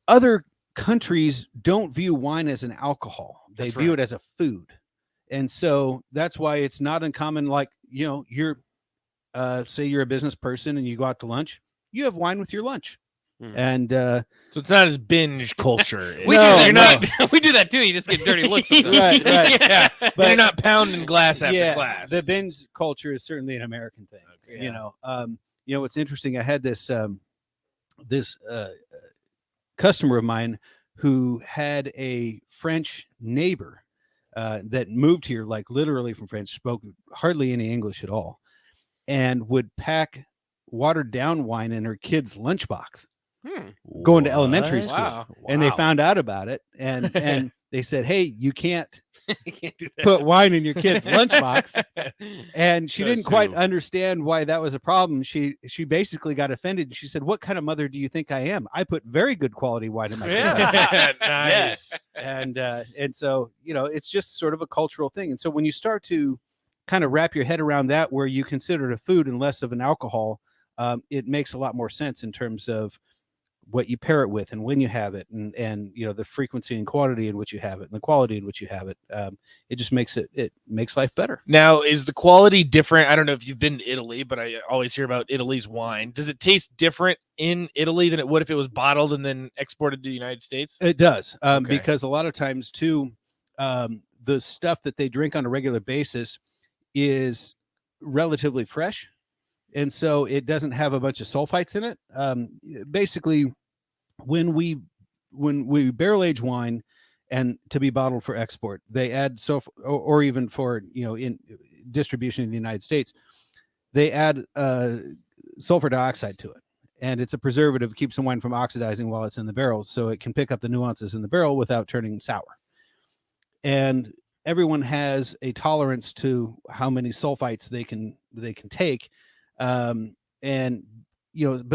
other countries don't view wine as an alcohol; they view it as a food, and so that's why it's not uncommon. Like you're, say you're a business person and you go out to lunch, you have wine with your lunch. And so it's not as binge culture. We do that too. You just get dirty looks. right. Yeah, but you're not pounding glass after glass. The binge culture is certainly an American thing. Okay, what's interesting. I had this customer of mine who had a French neighbor that moved here, like literally from France, spoke hardly any English at all, and would pack watered down wine in her kid's lunchbox. Going to elementary school. Wow. And they found out about it, and they said, hey, you can't put wine in your kid's lunchbox. And she didn't quite understand why that was a problem. She basically got offended. She said, what kind of mother do you think I am? I put very good quality wine in my kid's Nice. And so it's just sort of a cultural thing. And so when you start to kind of wrap your head around that, where you consider it a food and less of an alcohol, it makes a lot more sense in terms of what you pair it with and when you have it, and the frequency and quantity in which you have it and the quality in which you have it. It just makes makes life better. Now, is the quality different? I don't know if you've been to Italy, but I always hear about Italy's wine. Does it taste different in Italy than it would if it was bottled and then exported to the United States? It does, because a lot of times too, the stuff that they drink on a regular basis is relatively fresh. And so it doesn't have a bunch of sulfites in it. Basically, when we barrel age wine and to be bottled for export, they add sulfur, or even for in distribution in the United States, they add sulfur dioxide to it, and it's a preservative, keeps the wine from oxidizing while it's in the barrels, so it can pick up the nuances in the barrel without turning sour. And everyone has a tolerance to how many sulfites they can take. But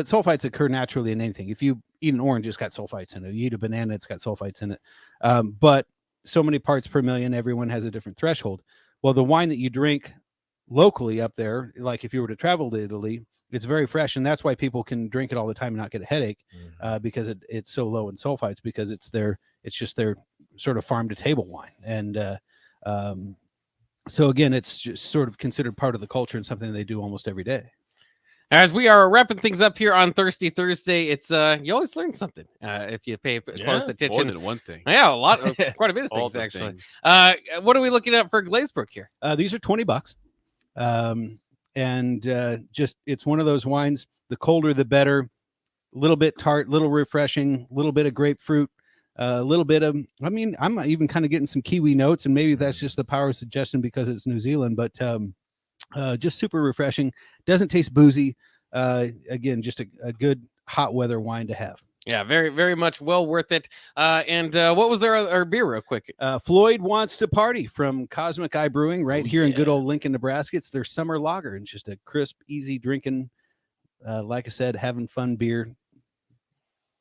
sulfites occur naturally in anything. If you eat an orange, it's got sulfites in it. You eat a banana, it's got sulfites in it. But so many parts per million, everyone has a different threshold. Well, the wine that you drink locally up there, like if you were to travel to Italy, it's very fresh, and that's why people can drink it all the time and not get a headache, because it's so low in sulfites, because it's just their sort of farm to table wine. And so again, it's just sort of considered part of the culture and something they do almost every day. As we are wrapping things up here on Thirsty Thursday, it's you always learn something if you pay close attention. More than one thing. Yeah, quite a bit of things actually. What are we looking at for Glazebrook here? These are $20, and just it's one of those wines. The colder, the better. A little bit tart, little refreshing, a little bit of grapefruit. A little bit of, I'm even kind of getting some kiwi notes, and maybe that's just the power of suggestion because it's New Zealand, but just super refreshing. Doesn't taste boozy. Again, just a good hot weather wine to have. Yeah, very, very much well worth it. And what was our beer real quick? Floyd Wants to Party from Cosmic Eye Brewing right here in good old Lincoln, Nebraska. It's their summer lager, and just a crisp, easy drinking, like I said, having fun beer,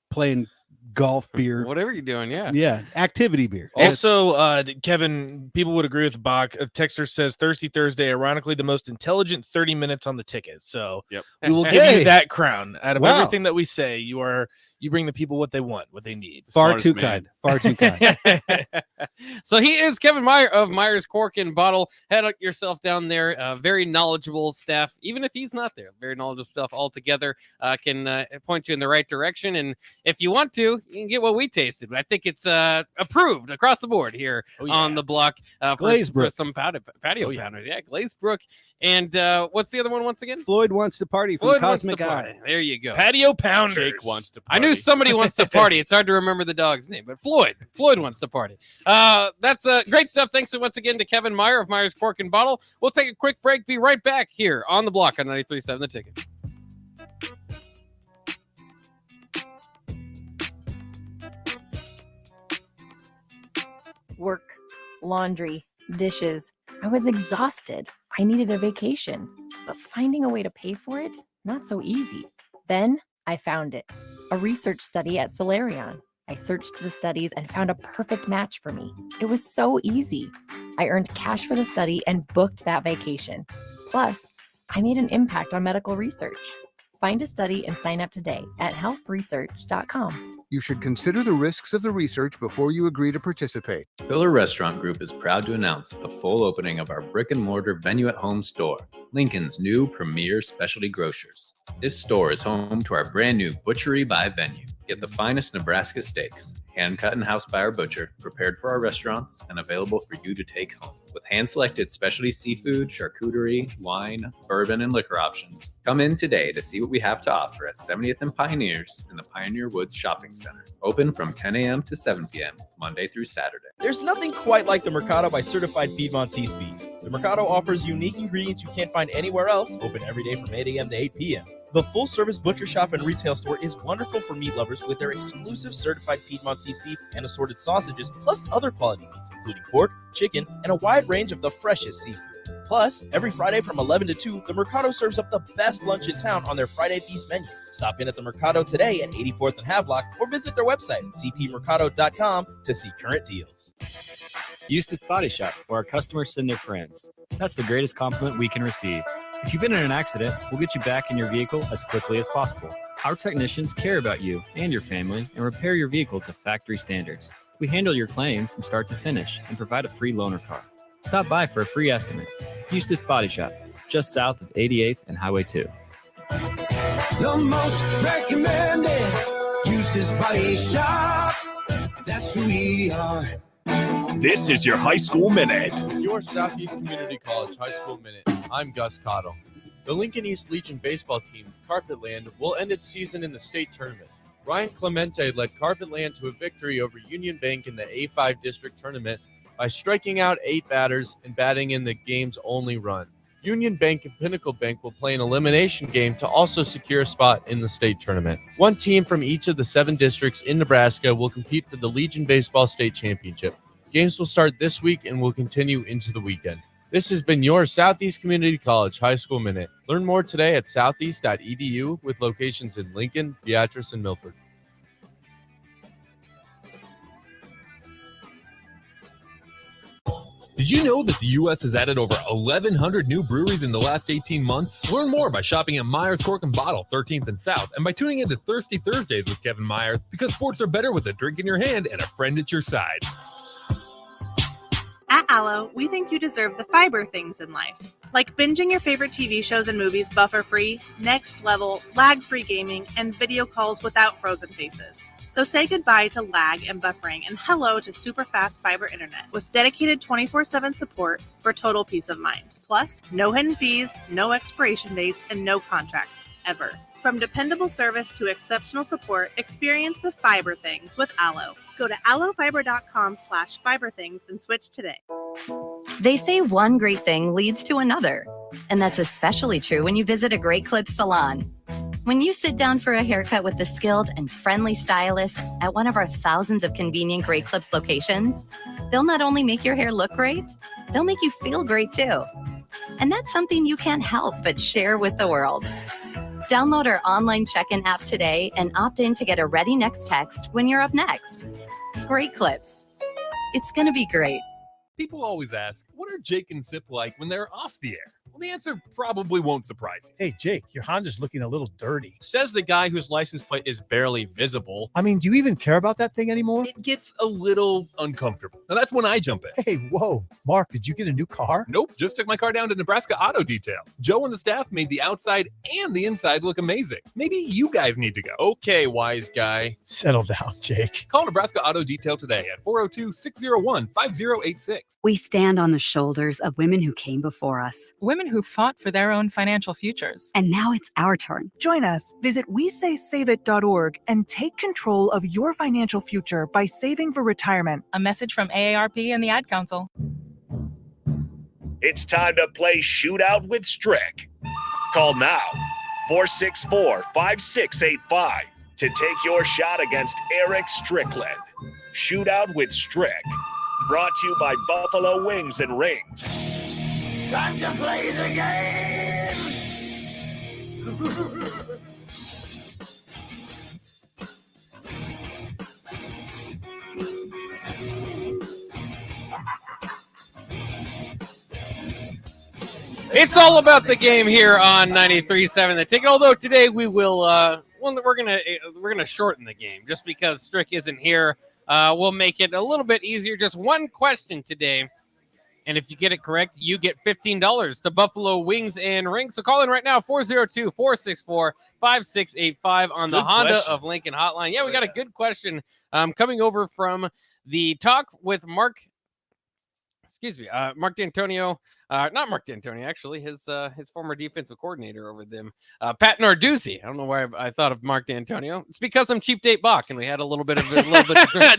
playing golf beer, whatever you're doing. Yeah, activity beer. Also, Kevin, people would agree with Bach. A texter says Thirsty Thursday, ironically the most intelligent 30 minutes on the ticket. So we will give you that crown. Out of everything that we say, you bring the people what they want, what they need. Far too kind. So he is Kevin Meyer of Meyer's Cork and Bottle. Head yourself down there. Very knowledgeable staff, even if he's not there. Very knowledgeable stuff altogether. Can point you in the right direction. And if you want to, you can get what we tasted. I think it's approved across the board here on the block for some patio pounders. Yeah, Glazebrook. And what's the other one once again? Floyd Wants to Party from Cosmic Eye. There you go. Patio Pounders. Jake wants to party. I knew somebody wants to party. It's hard to remember the dog's name, but Floyd wants to party. That's great stuff. Thanks once again to Kevin Meyer of Meyer's Cork and Bottle. We'll take a quick break. Be right back here on the block on 93.7 The Ticket. Work, laundry, dishes. I was exhausted. I needed a vacation, but finding a way to pay for it, not so easy. Then I found it. A research study at Solarion. I searched the studies and found a perfect match for me. It was so easy. I earned cash for the study and booked that vacation. Plus, I made an impact on medical research. Find a study and sign up today at helpresearch.com. You should consider the risks of the research before you agree to participate. Pillar Restaurant Group is proud to announce the full opening of our brick-and-mortar venue-at-home store, Lincoln's new premier specialty grocers. This store is home to our brand new Butchery by Venue. Get the finest Nebraska steaks, hand-cut in-house by our butcher, prepared for our restaurants, and available for you to take home. With hand-selected specialty seafood, charcuterie, wine, bourbon, and liquor options. Come in today to see what we have to offer at 70th and Pioneers in the Pioneer Woods Shopping Center. Open from 10 a.m. to 7 p.m., Monday through Saturday. There's nothing quite like the Mercado by Certified Piedmontese beef. The Mercado offers unique ingredients you can't find anywhere else, open every day from 8 a.m. to 8 p.m. The full-service butcher shop and retail store is wonderful for meat lovers with their exclusive certified Piedmontese beef and assorted sausages, plus other quality meats, including pork, chicken, and a wide range of the freshest seafood. Plus, every Friday from 11 to 2, the Mercado serves up the best lunch in town on their Friday Feast menu. Stop in at the Mercado today at 84th and Havelock or visit their website at cpmercado.com to see current deals. Eustace Body Shop, where our customers send their friends. That's the greatest compliment we can receive. If you've been in an accident, we'll get you back in your vehicle as quickly as possible. Our technicians care about you and your family and repair your vehicle to factory standards. We handle your claim from start to finish and provide a free loaner car. Stop by for a free estimate. Eustace Body Shop, just south of 88th and Highway 2. The most recommended Eustace Body Shop. That's who we are. This is your High School Minute. Your Southeast Community College High School Minute. I'm Gus Cottle. The Lincoln East Legion baseball team, Carpetland, will end its season in the state tournament. Ryan Clemente led Carpetland to a victory over Union Bank in the A5 district tournament by striking out 8 batters and batting in the game's only run. Union Bank and Pinnacle Bank will play an elimination game to also secure a spot in the state tournament. One team from each of the 7 districts in Nebraska will compete for the Legion Baseball State Championship. Games will start this week and will continue into the weekend. This has been your Southeast Community College High School Minute. Learn more today at southeast.edu with locations in Lincoln, Beatrice, and Milford. Did you know that the U.S. has added over 1,100 new breweries in the last 18 months? Learn more by shopping at Myers Cork and Bottle, 13th and South, and by tuning in to Thirsty Thursdays with Kevin Myers, because sports are better with a drink in your hand and a friend at your side. At Allo, we think you deserve the fiber things in life, like binging your favorite TV shows and movies buffer-free, next level, lag-free gaming, and video calls without frozen faces. So say goodbye to lag and buffering and hello to super fast fiber internet with dedicated 24/7 support for total peace of mind. Plus, no hidden fees, no expiration dates, and no contracts, ever. From dependable service to exceptional support, experience the fiber things with Allo. Go to allofiber.com/fiberthings and switch today. They say one great thing leads to another, and that's especially true when you visit a Great Clips salon. When you sit down for a haircut with the skilled and friendly stylist at one of our thousands of convenient Great Clips locations, they'll not only make your hair look great, they'll make you feel great too. And that's something you can't help but share with the world. Download our online check-in app today and opt in to get a ready next text when you're up next. Great Clips. It's going to be great. People always ask, what are Jake and Sip like when they're off the air? Well, the answer probably won't surprise you. Hey, Jake, your Honda's looking a little dirty. Says the guy whose license plate is barely visible. I mean, do you even care about that thing anymore? It gets a little uncomfortable. Now, that's when I jump in. Hey, whoa. Mark, did you get a new car? Nope, just took my car down to Nebraska Auto Detail. Joe and the staff made the outside and the inside look amazing. Maybe you guys need to go. Okay, wise guy. Settle down, Jake. Call Nebraska Auto Detail today at 402-601-5086. We stand on the shoulders of women who came before us. Women who fought for their own financial futures. And now it's our turn. Join us. Visit WeSaySaveIt.org and take control of your financial future by saving for retirement. A message from AARP and the Ad Council. It's time to play Shootout with Strick. Call now, 464-5685, to take your shot against Eric Strickland. Shootout with Strick. Brought to you by Buffalo Wings and Rings. Time to play the game! It's all about the game here on 93.7 The Ticket. Although today we will, we're gonna shorten the game just because Strick isn't here. We'll make it a little bit easier. Just one question today, and if you get it correct, you get $15 to Buffalo Wings and Rings. So call in right now, 402-464-5685 on the Honda of Lincoln hotline. Yeah, we got a good question coming over from the Talk with Mark. Mark D'Antonio, not Mark D'Antonio, actually, his former defensive coordinator over them, Pat Narduzzi. I don't know why I thought of Mark D'Antonio. It's because I'm Cheap Date Bach, and we had a little bit of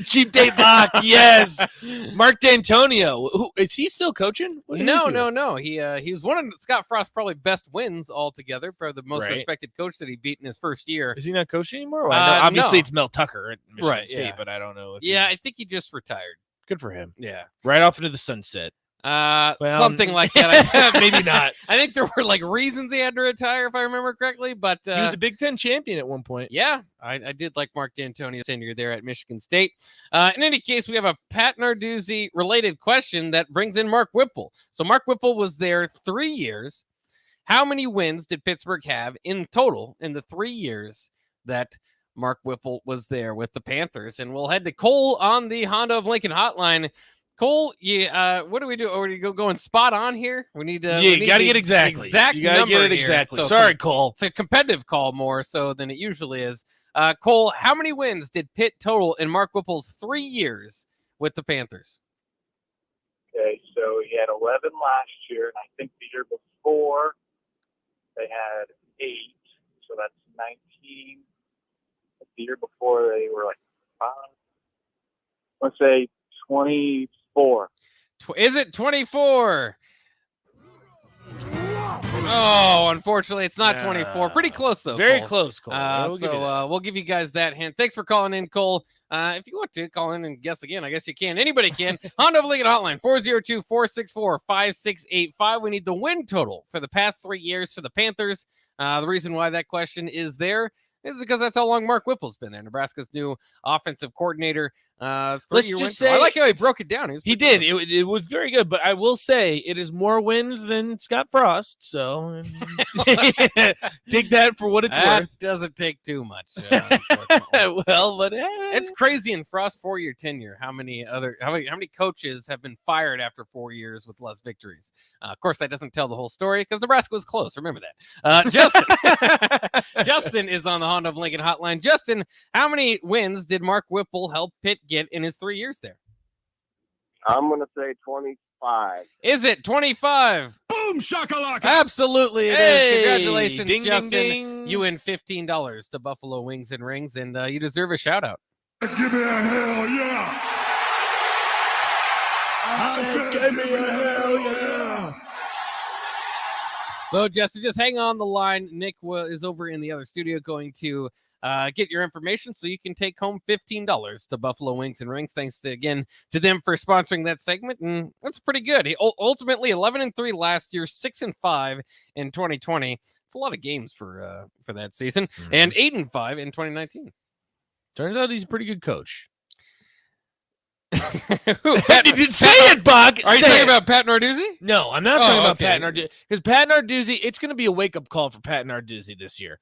Cheap Date Bach, yes. Mark D'Antonio, is he still coaching? No. He was one of Scott Frost's probably best wins altogether. Probably the most respected coach that he beat in his first year. Is he not coaching anymore? Well, I know, obviously, it's Mel Tucker at Michigan State, yeah. but I don't know. I think he just retired. Good for him. Yeah. Right off into the sunset. Something like that. Maybe not. I think there were reasons he had to retire, if I remember correctly. But he was a Big Ten champion at one point. Yeah, I did like Mark D'Antonio's tenure there at Michigan State. In any case, we have a Pat Narduzzi related question that brings in Mark Whipple. So Mark Whipple was there 3 years. How many wins did Pittsburgh have in total in the 3 years that Mark Whipple was there with the Panthers? And we'll head to Cole on the Honda of Lincoln hotline. Cole, what do we do? Are we going spot on here? We need to. You got to get exactly. You got to get it exactly. So sorry, Cole. It's a competitive call more so than it usually is. Cole, how many wins did Pitt total in Mark Whipple's 3 years with the Panthers? Okay, so he had 11 last year, and I think the year before they had 8, so that's 19. The year before they were 5. Let's say 24. Is it 24? Oh, unfortunately, it's not 24. Pretty close, though. Very Cole. close, Cole. We'll give you guys that hint. Thanks for calling in, Cole. If you want to call in and guess again, I guess you can. Anybody can. Honda of Lincoln hotline, 402-464-5685. We need the win total for the past 3 years for the Panthers. The reason why that question is there is because that's how long Mark Whipple's been there. Nebraska's new offensive coordinator. Let's just say, I like how he broke it down. He did. It was very good, but I will say it is more wins than Scott Frost. So take that for what it's worth. Doesn't take too much. Well, but it's crazy in Frost's 4-year tenure. How many coaches have been fired after 4 years with less victories? Of course, that doesn't tell the whole story because Nebraska was close. Remember that. Justin is on the Honda of Lincoln hotline. Justin, how many wins did Mark Whipple help Pitt get in his 3 years there? I'm going to say 25. Is it 25? Boom, shakalaka. Absolutely it is. Congratulations, ding, Justin. ding, ding. You win $15 to Buffalo Wings and Rings, and you deserve a shout out. Give me a hell yeah. I said give me a hell yeah. So, Justin, just hang on the line. Nick is over in the other studio going to get your information so you can take home $15 to Buffalo Wings and Rings. Thanks again to them for sponsoring that segment, and that's pretty good. He ultimately 11-3 last year, 6-5 in 2020. It's a lot of games for that season, and 8-5 in 2019. Turns out he's a pretty good coach. Did you say it, Buck? Are you talking about Pat Narduzzi? No, I'm not talking about okay. Pat Narduzzi. Because Pat Narduzzi, it's going to be a wake-up call for Pat Narduzzi this year.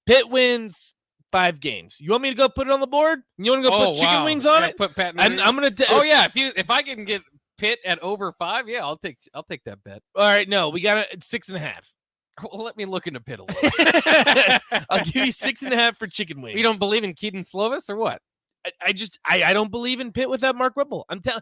Pitt wins 5 games. You want me to go put it on the board? You want to go put chicken wings on it? Put Pat I'm going to. Oh yeah, if I can get Pitt at over 5, yeah, I'll take that bet. All right, no, we got it at 6.5. Well, let me look into Pitt a little. I'll give you 6.5 for chicken wings. You don't believe in Keaton Slovis or what? I don't believe in Pitt without Mark Whipple. I'm telling,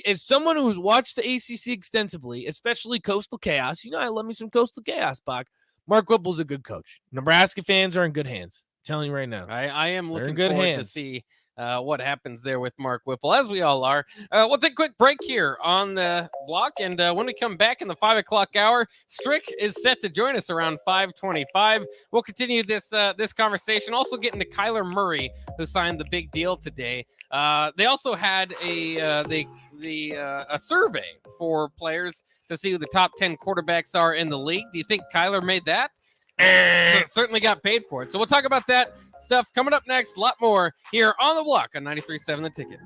as someone who's watched the ACC extensively, especially Coastal Chaos, I love me some Coastal Chaos, Bach. Mark Whipple's a good coach. Nebraska fans are in good hands. I'm telling you right now. I am looking good forward hands to see what happens there with Mark Whipple, as we all are. We'll take a quick break here on the block, and when we come back in the 5 o'clock hour, Strick is set to join us around 5:25. We'll continue this conversation. Also getting to Kyler Murray, who signed the big deal today. They also had a survey for players to see who the top 10 quarterbacks are in the league. Do you think Kyler made that? Certainly got paid for it. So we'll talk about that stuff coming up next. A lot more here on the block on 93.7 The Ticket.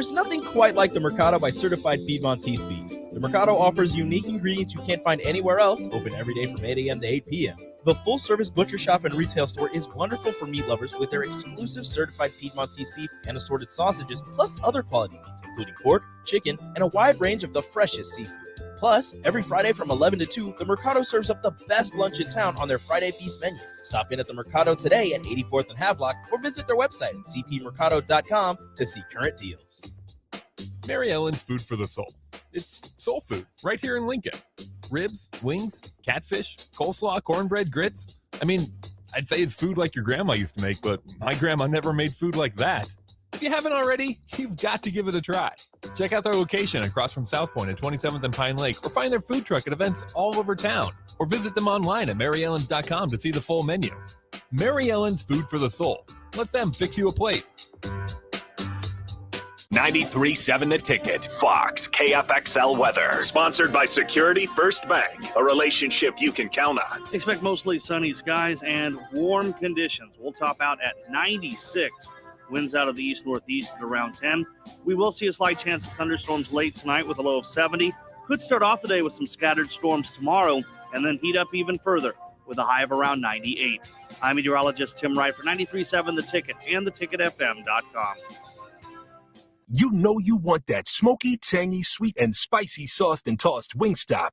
There's nothing quite like the Mercado by Certified Piedmontese beef. The Mercado offers unique ingredients you can't find anywhere else, open every day from 8 a.m. to 8 p.m. The full-service butcher shop and retail store is wonderful for meat lovers with their exclusive certified Piedmontese beef and assorted sausages, plus other quality meats, including pork, chicken, and a wide range of the freshest seafood. Plus, every Friday from 11 to 2, the Mercado serves up the best lunch in town on their Friday Feast menu. Stop in at the Mercado today at 84th and Havelock or visit their website at cpmercado.com to see current deals. Mary Ellen's Food for the Soul. It's soul food right here in Lincoln. Ribs, wings, catfish, coleslaw, cornbread, grits. I mean, I'd say it's food like your grandma used to make, but my grandma never made food like that. If you haven't already, you've got to give it a try. Check out their location across from South Point at 27th and Pine Lake, or find their food truck at events all over town, or visit them online at maryellens.com to see the full menu. Mary Ellen's Food for the Soul. Let them fix you a plate. 93.7 The Ticket, Fox, KFXL weather. Sponsored by Security First Bank, a relationship you can count on. Expect mostly sunny skies and warm conditions. We'll top out at 96. Winds out of the east-northeast at around 10. We will see a slight chance of thunderstorms late tonight with a low of 70. Could start off the day with some scattered storms tomorrow and then heat up even further with a high of around 98. I'm meteorologist Tim Wright for 93.7 The Ticket and theticketfm.com. You know you want that smoky, tangy, sweet, and spicy sauced and tossed Wingstop.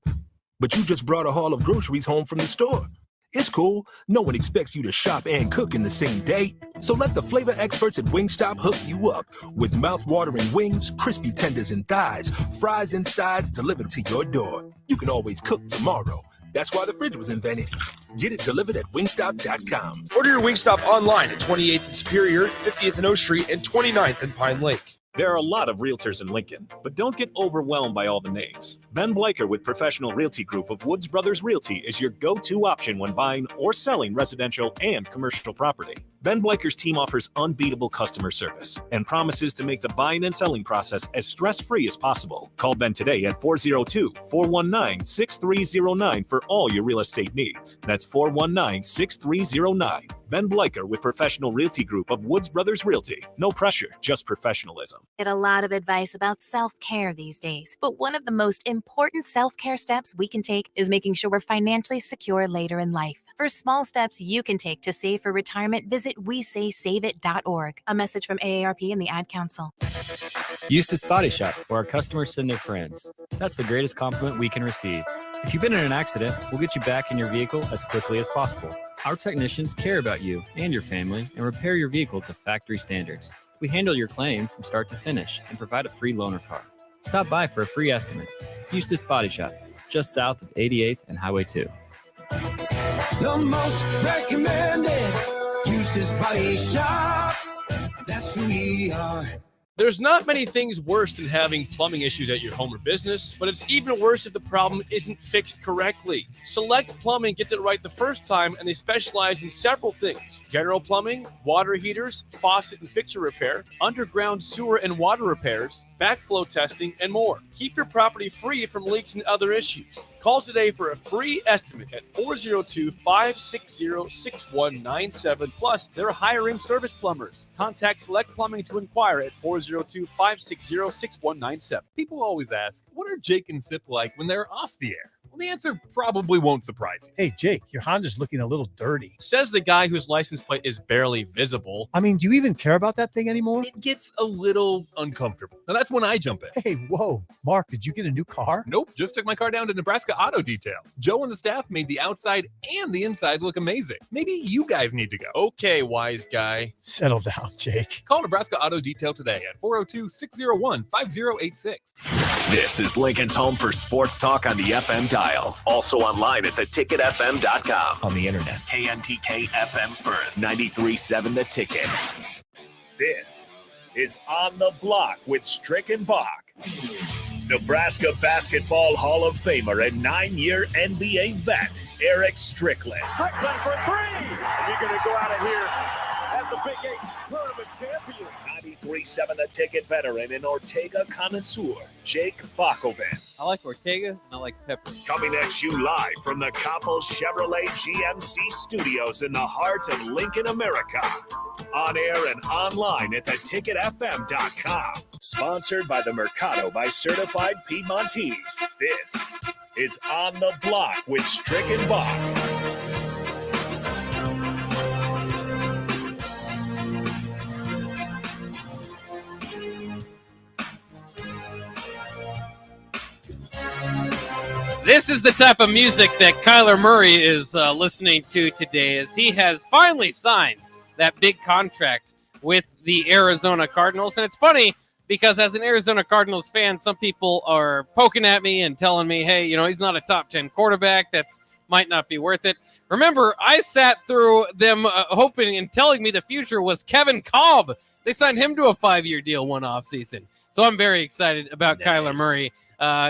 But you just brought a haul of groceries home from the store. It's cool. No one expects you to shop and cook in the same day. So let the flavor experts at Wingstop hook you up with mouth-watering wings, crispy tenders and thighs, fries and sides delivered to your door. You can always cook tomorrow. That's why the fridge was invented. Get it delivered at wingstop.com. Order your Wingstop online at 28th and Superior, 50th and O Street, and 29th and Pine Lake. There are a lot of realtors in Lincoln, but don't get overwhelmed by all the names. Ben Bleicher with Professional Realty Group of Woods Brothers Realty is your go-to option when buying or selling residential and commercial property. Ben Bleicher's team offers unbeatable customer service and promises to make the buying and selling process as stress-free as possible. Call Ben today at 402-419-6309 for all your real estate needs. That's 419-6309. Ben Bleicher with Professional Realty Group of Woods Brothers Realty. No pressure, just professionalism. Get a lot of advice about self-care these days, but one of the most important self-care steps we can take is making sure we're financially secure later in life. For small steps you can take to save for retirement, visit WeSaySaveIt.org. A message from AARP and the Ad Council. Eustace Body Shop, where our customers send their friends. That's the greatest compliment we can receive. If you've been in an accident, we'll get you back in your vehicle as quickly as possible. Our technicians care about you and your family and repair your vehicle to factory standards. We handle your claim from start to finish and provide a free loaner car. Stop by for a free estimate. Eustace Body Shop, just south of 88th and Highway 2. The most recommended Eustace Body Shop. That's who we are. There's not many things worse than having plumbing issues at your home or business, but it's even worse if the problem isn't fixed correctly. Select Plumbing gets it right the first time, and they specialize in several things: general plumbing, water heaters, faucet and fixture repair, underground sewer and water repairs, backflow testing, and more. Keep your property free from leaks and other issues. Call today for a free estimate at 402-560-6197. Plus, they're hiring service plumbers. Contact Select Plumbing to inquire at 402-560-6197. People always ask, what are Jake and Sip like when they're off the air? Well, the answer probably won't surprise you. Hey, Jake, your Honda's looking a little dirty. Says the guy whose license plate is barely visible. I mean, do you even care about that thing anymore? It gets a little uncomfortable. Now, that's when I jump in. Hey, whoa. Mark, did you get a new car? Nope, just took my car down to Nebraska Auto Detail. Joe and the staff made the outside and the inside look amazing. Maybe you guys need to go. Okay, wise guy. Settle down, Jake. Call Nebraska Auto Detail today at 402-601-5086. This is Lincoln's home for sports talk on the FM dial. Also online at theticketfm.com. On the internet. KNTK FM Firth, 93.7 The Ticket. This is On the Block with Strick and Bach. Nebraska Basketball Hall of Famer and 9-year NBA vet, Eric Strickland. Strickland for three! And you're going to go out of here as the Big 8 tournament champion. 1037 The Ticket veteran and Ortega connoisseur, Jake Bakoven. I like Ortega and I like pepper. Coming at you live from the Coppel Chevrolet GMC studios in the heart of Lincoln, America. On air and online at theticketfm.com. Sponsored by the Mercado by Certified Piedmontese. This is On the Block with Strick and Bach. This is the type of music that Kyler Murray is listening to today, as he has finally signed that big contract with the Arizona Cardinals. And it's funny because as an Arizona Cardinals fan, some people are poking at me and telling me, hey, he's not a top 10 quarterback. That's might not be worth it. Remember, I sat through them hoping and telling me the future was Kevin Kolb. They signed him to a 5-year deal one offseason. So I'm very excited about Kyler Murray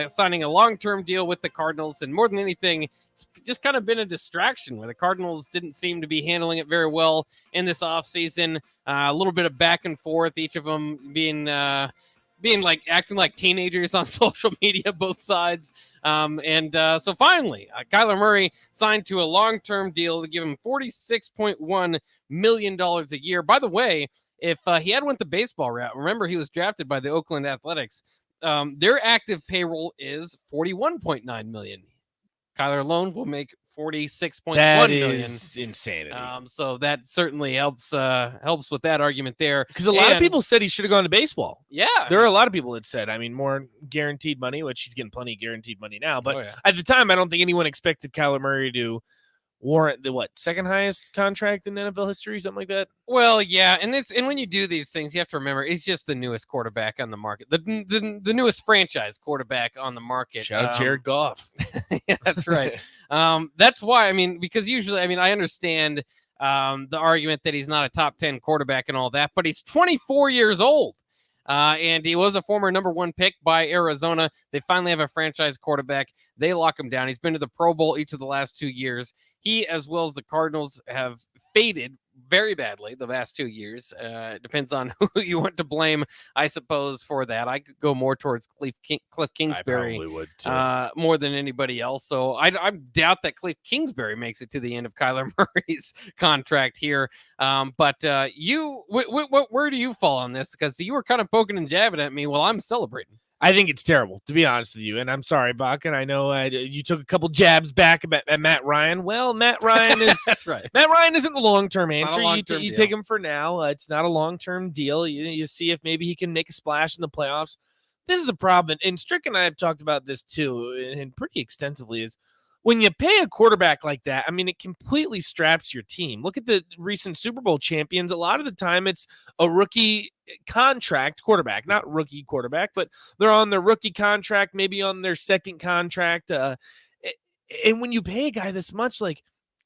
signing a long-term deal with the Cardinals. And more than anything, it's just kind of been a distraction where the Cardinals didn't seem to be handling it very well in this offseason. A little bit of back and forth, each of them being like acting like teenagers on social media, both sides. So finally, Kyler Murray signed to a long-term deal to give him $46.1 million a year. By the way, if he had went the baseball route, remember he was drafted by the Oakland Athletics. Their active payroll is $41.9 million. Kyler alone will make $46.1 million. That is insanity. So that certainly helps with that argument there. Because a lot of people said he should have gone to baseball. Yeah. There are a lot of people that said, more guaranteed money, which he's getting plenty of guaranteed money now. But at the time, I don't think anyone expected Kyler Murray to warrant the second highest contract in NFL history, something like that. Well, yeah, and when you do these things, you have to remember he's just the newest quarterback on the market, the newest franchise quarterback on the market. Shout out Jared Goff. Yeah, that's right. That's why because usually I understand the argument that he's not a top 10 quarterback and all that, but he's 24 years old. And he was a former number 1 pick by Arizona. They finally have a franchise quarterback. They lock him down. He's been to the Pro Bowl each of the last 2 years. He, as well as the Cardinals, have faded very badly the last 2 years. Depends on who you want to blame, I suppose, for that. I could go more towards Cliff Kingsbury. I probably would too. More than anybody else. So I doubt that Cliff Kingsbury makes it to the end of Kyler Murray's contract here. But where do you fall on this? Because you were kind of poking and jabbing at me while I'm celebrating. I think it's terrible, to be honest with you. And I'm sorry, Bach, and I know you took a couple jabs back at Matt Ryan. Well, Matt Ryan is that's right. Matt Ryan isn't the long-term answer. You take him for now. It's not a long-term deal. You see if maybe he can make a splash in the playoffs. This is the problem. And Strick and I have talked about this too, and pretty extensively, is when you pay a quarterback like that, it completely straps your team. Look at the recent Super Bowl champions. A lot of the time it's a rookie contract quarterback, not rookie quarterback, but they're on their rookie contract, maybe on their second contract. And when you pay a guy this much,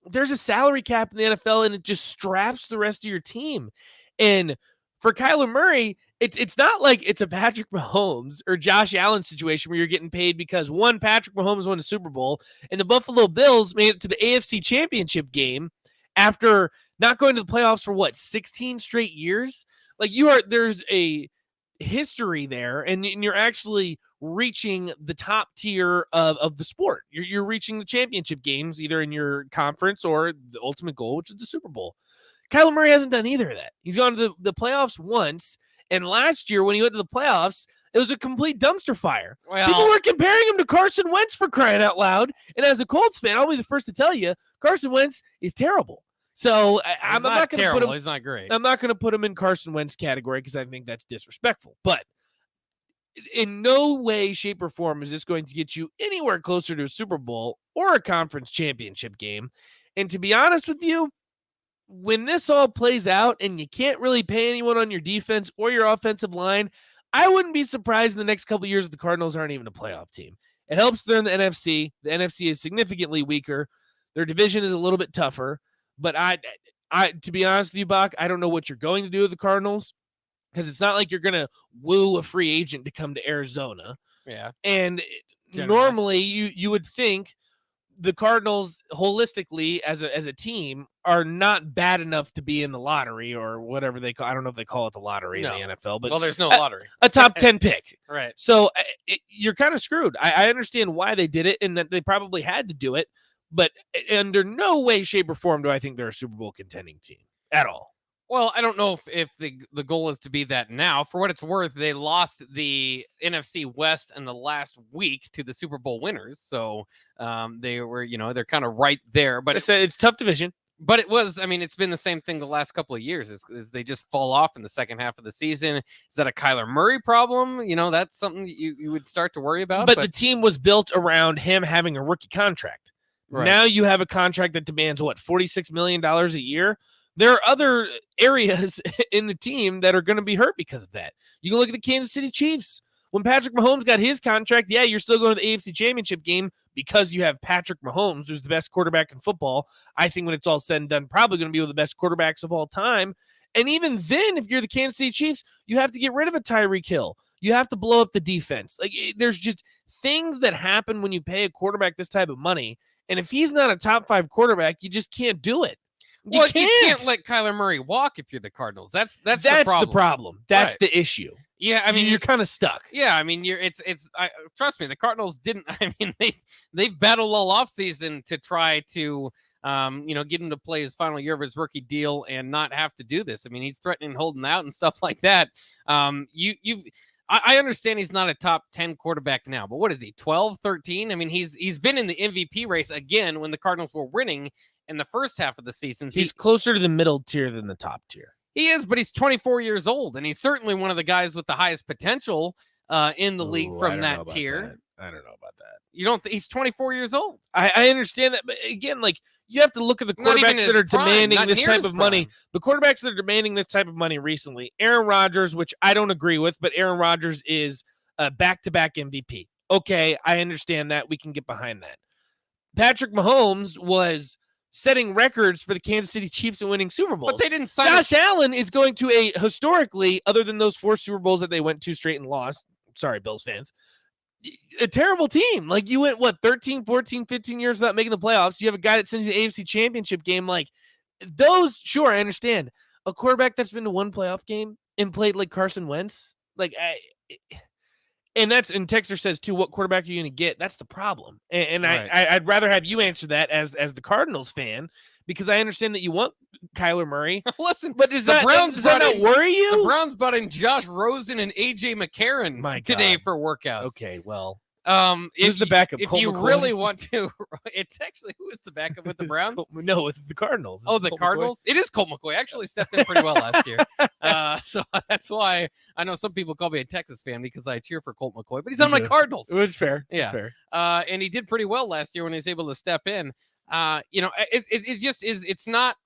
there's a salary cap in the NFL and it just straps the rest of your team. And for Kyler Murray, it's not like it's a Patrick Mahomes or Josh Allen situation where you're getting paid because Patrick Mahomes won a Super Bowl and the Buffalo Bills made it to the AFC Championship game after not going to the playoffs for 16 straight years. There's a history there, and you're actually reaching the top tier of the sport. You're reaching the championship games either in your conference or the ultimate goal, which is the Super Bowl. Kyler Murray hasn't done either of that. He's gone to the playoffs once. And last year, when he went to the playoffs, it was a complete dumpster fire. Well, people were comparing him to Carson Wentz, for crying out loud. And as a Colts fan, I'll be the first to tell you, Carson Wentz is terrible. So I'm not going to put him. He's not great. I'm not going to put him in Carson Wentz category because I think that's disrespectful. But in no way, shape, or form is this going to get you anywhere closer to a Super Bowl or a conference championship game. And to be honest with you, when this all plays out and you can't really pay anyone on your defense or your offensive line, I wouldn't be surprised in the next couple of years the Cardinals aren't even a playoff team. It helps they're in the NFC. The NFC is significantly weaker. Their division is a little bit tougher. But I to be honest with you, Bach, I don't know what you're going to do with the Cardinals because it's not like you're going to woo a free agent to come to Arizona. Yeah. And Generally. normally you would think the Cardinals holistically as a team are not bad enough to be in the lottery or whatever they call. I don't know if they call it the lottery in the NFL, but there's no lottery. A top 10 pick. Right. So you're kind of screwed. I understand why they did it and that they probably had to do it, but under no way, shape, or form do I think they're a Super Bowl contending team at all. Well, I don't know if the goal is to be that now. For what it's worth, they lost the NFC West in the last week to the Super Bowl winners. So they were, they're kind of right there. But it's tough division. But it's been the same thing the last couple of years is they just fall off in the second half of the season. Is that a Kyler Murray problem? That's something you would start to worry about. But the team was built around him having a rookie contract. Right. Now you have a contract that demands, $46 million a year? There are other areas in the team that are going to be hurt because of that. You can look at the Kansas City Chiefs. When Patrick Mahomes got his contract, you're still going to the AFC Championship game because you have Patrick Mahomes, who's the best quarterback in football. I think when it's all said and done, probably going to be one of the best quarterbacks of all time. And even then, if you're the Kansas City Chiefs, you have to get rid of a Tyreek Hill. You have to blow up the defense. There's just things that happen when you pay a quarterback this type of money. And if he's not a top 5 quarterback, you just can't do it. You can't let Kyler Murray walk if you're the Cardinals. That's the problem. That's right. the issue. Yeah, you're kind of stuck. Yeah, trust me, the Cardinals didn't. They've battled all offseason to try to get him to play his final year of his rookie deal and not have to do this. He's threatening holding out and stuff like that. I understand he's not a top 10 quarterback now, but what is he, 12, 13? He's been in the MVP race again when the Cardinals were winning in the first half of the season. He's closer to the middle tier than the top tier. He is, but he's 24 years old, and he's certainly one of the guys with the highest potential in the league from that tier. I don't know about that. You don't think he's 24 years old? I understand that, but again, you have to look at the quarterbacks that are demanding this type of money. The quarterbacks that are demanding this type of money recently, Aaron Rodgers, which I don't agree with, but Aaron Rodgers is a back-to-back MVP. Okay, I understand that. We can get behind that. Patrick Mahomes was setting records for the Kansas City Chiefs and winning Super Bowls. But they didn't sign Josh Allen is going to historically, other than those 4 Super Bowls that they went to straight and lost, sorry, Bills fans, a terrible team. You went, 13, 14, 15 years without making the playoffs. You have a guy that sends you the AFC Championship game. Those, sure, I understand. A quarterback that's been to one playoff game and played like Carson Wentz, and Texter says too, what quarterback are you going to get? That's the problem. And right. I'd rather have you answer that as the Cardinals fan, because I understand that you want Kyler Murray. Listen, but does that not worry you? The Browns brought in Josh Rosen and AJ McCarron today for workouts. Okay, well, who's the backup? If Colt you McCoy? Really want to, it's actually who is the backup with the Browns? No, with the Cardinals. Oh, the Colt Cardinals. McCoy? It is Colt McCoy. Actually, stepped in pretty well last year. So that's why I know some people call me a Texas fan because I cheer for Colt McCoy, but he's on my Cardinals. It was fair. Yeah, it's fair. And he did pretty well last year when he was able to step in. It just is. It's not.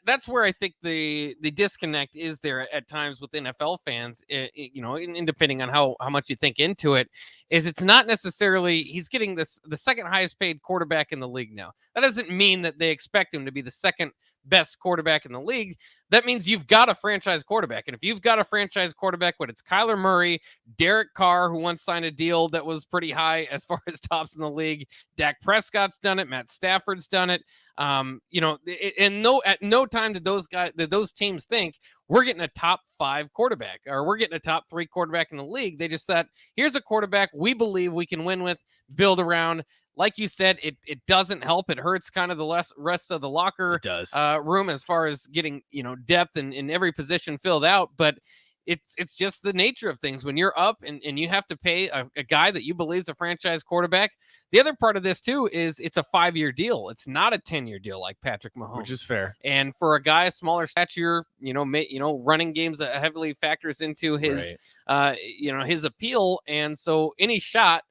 That's where I think the disconnect is there at times with NFL fans, and depending on how much you think into it, is it's not necessarily he's getting the second highest paid quarterback in the league now. That doesn't mean that they expect him to be the second best quarterback in the league. That means you've got a franchise quarterback. And if you've got a franchise quarterback, when it's Kyler Murray, Derek Carr, who once signed a deal that was pretty high as far as tops in the league, Dak Prescott's done it, Matt Stafford's done it. At no time did those teams think we're getting a top 5 quarterback or we're getting a top 3 quarterback in the league. They just thought, here's a quarterback we believe we can win with, build around. Like you said, it doesn't help. It hurts kind of the rest of the locker room as far as getting, depth and in every position filled out. But it's just the nature of things. When you're up and you have to pay a guy that you believe is a franchise quarterback. The other part of this, too, is it's a 5-year deal. It's not a 10-year deal like Patrick Mahomes. Which is fair. And for a guy smaller stature, running games heavily factors into his, his appeal. And so any shot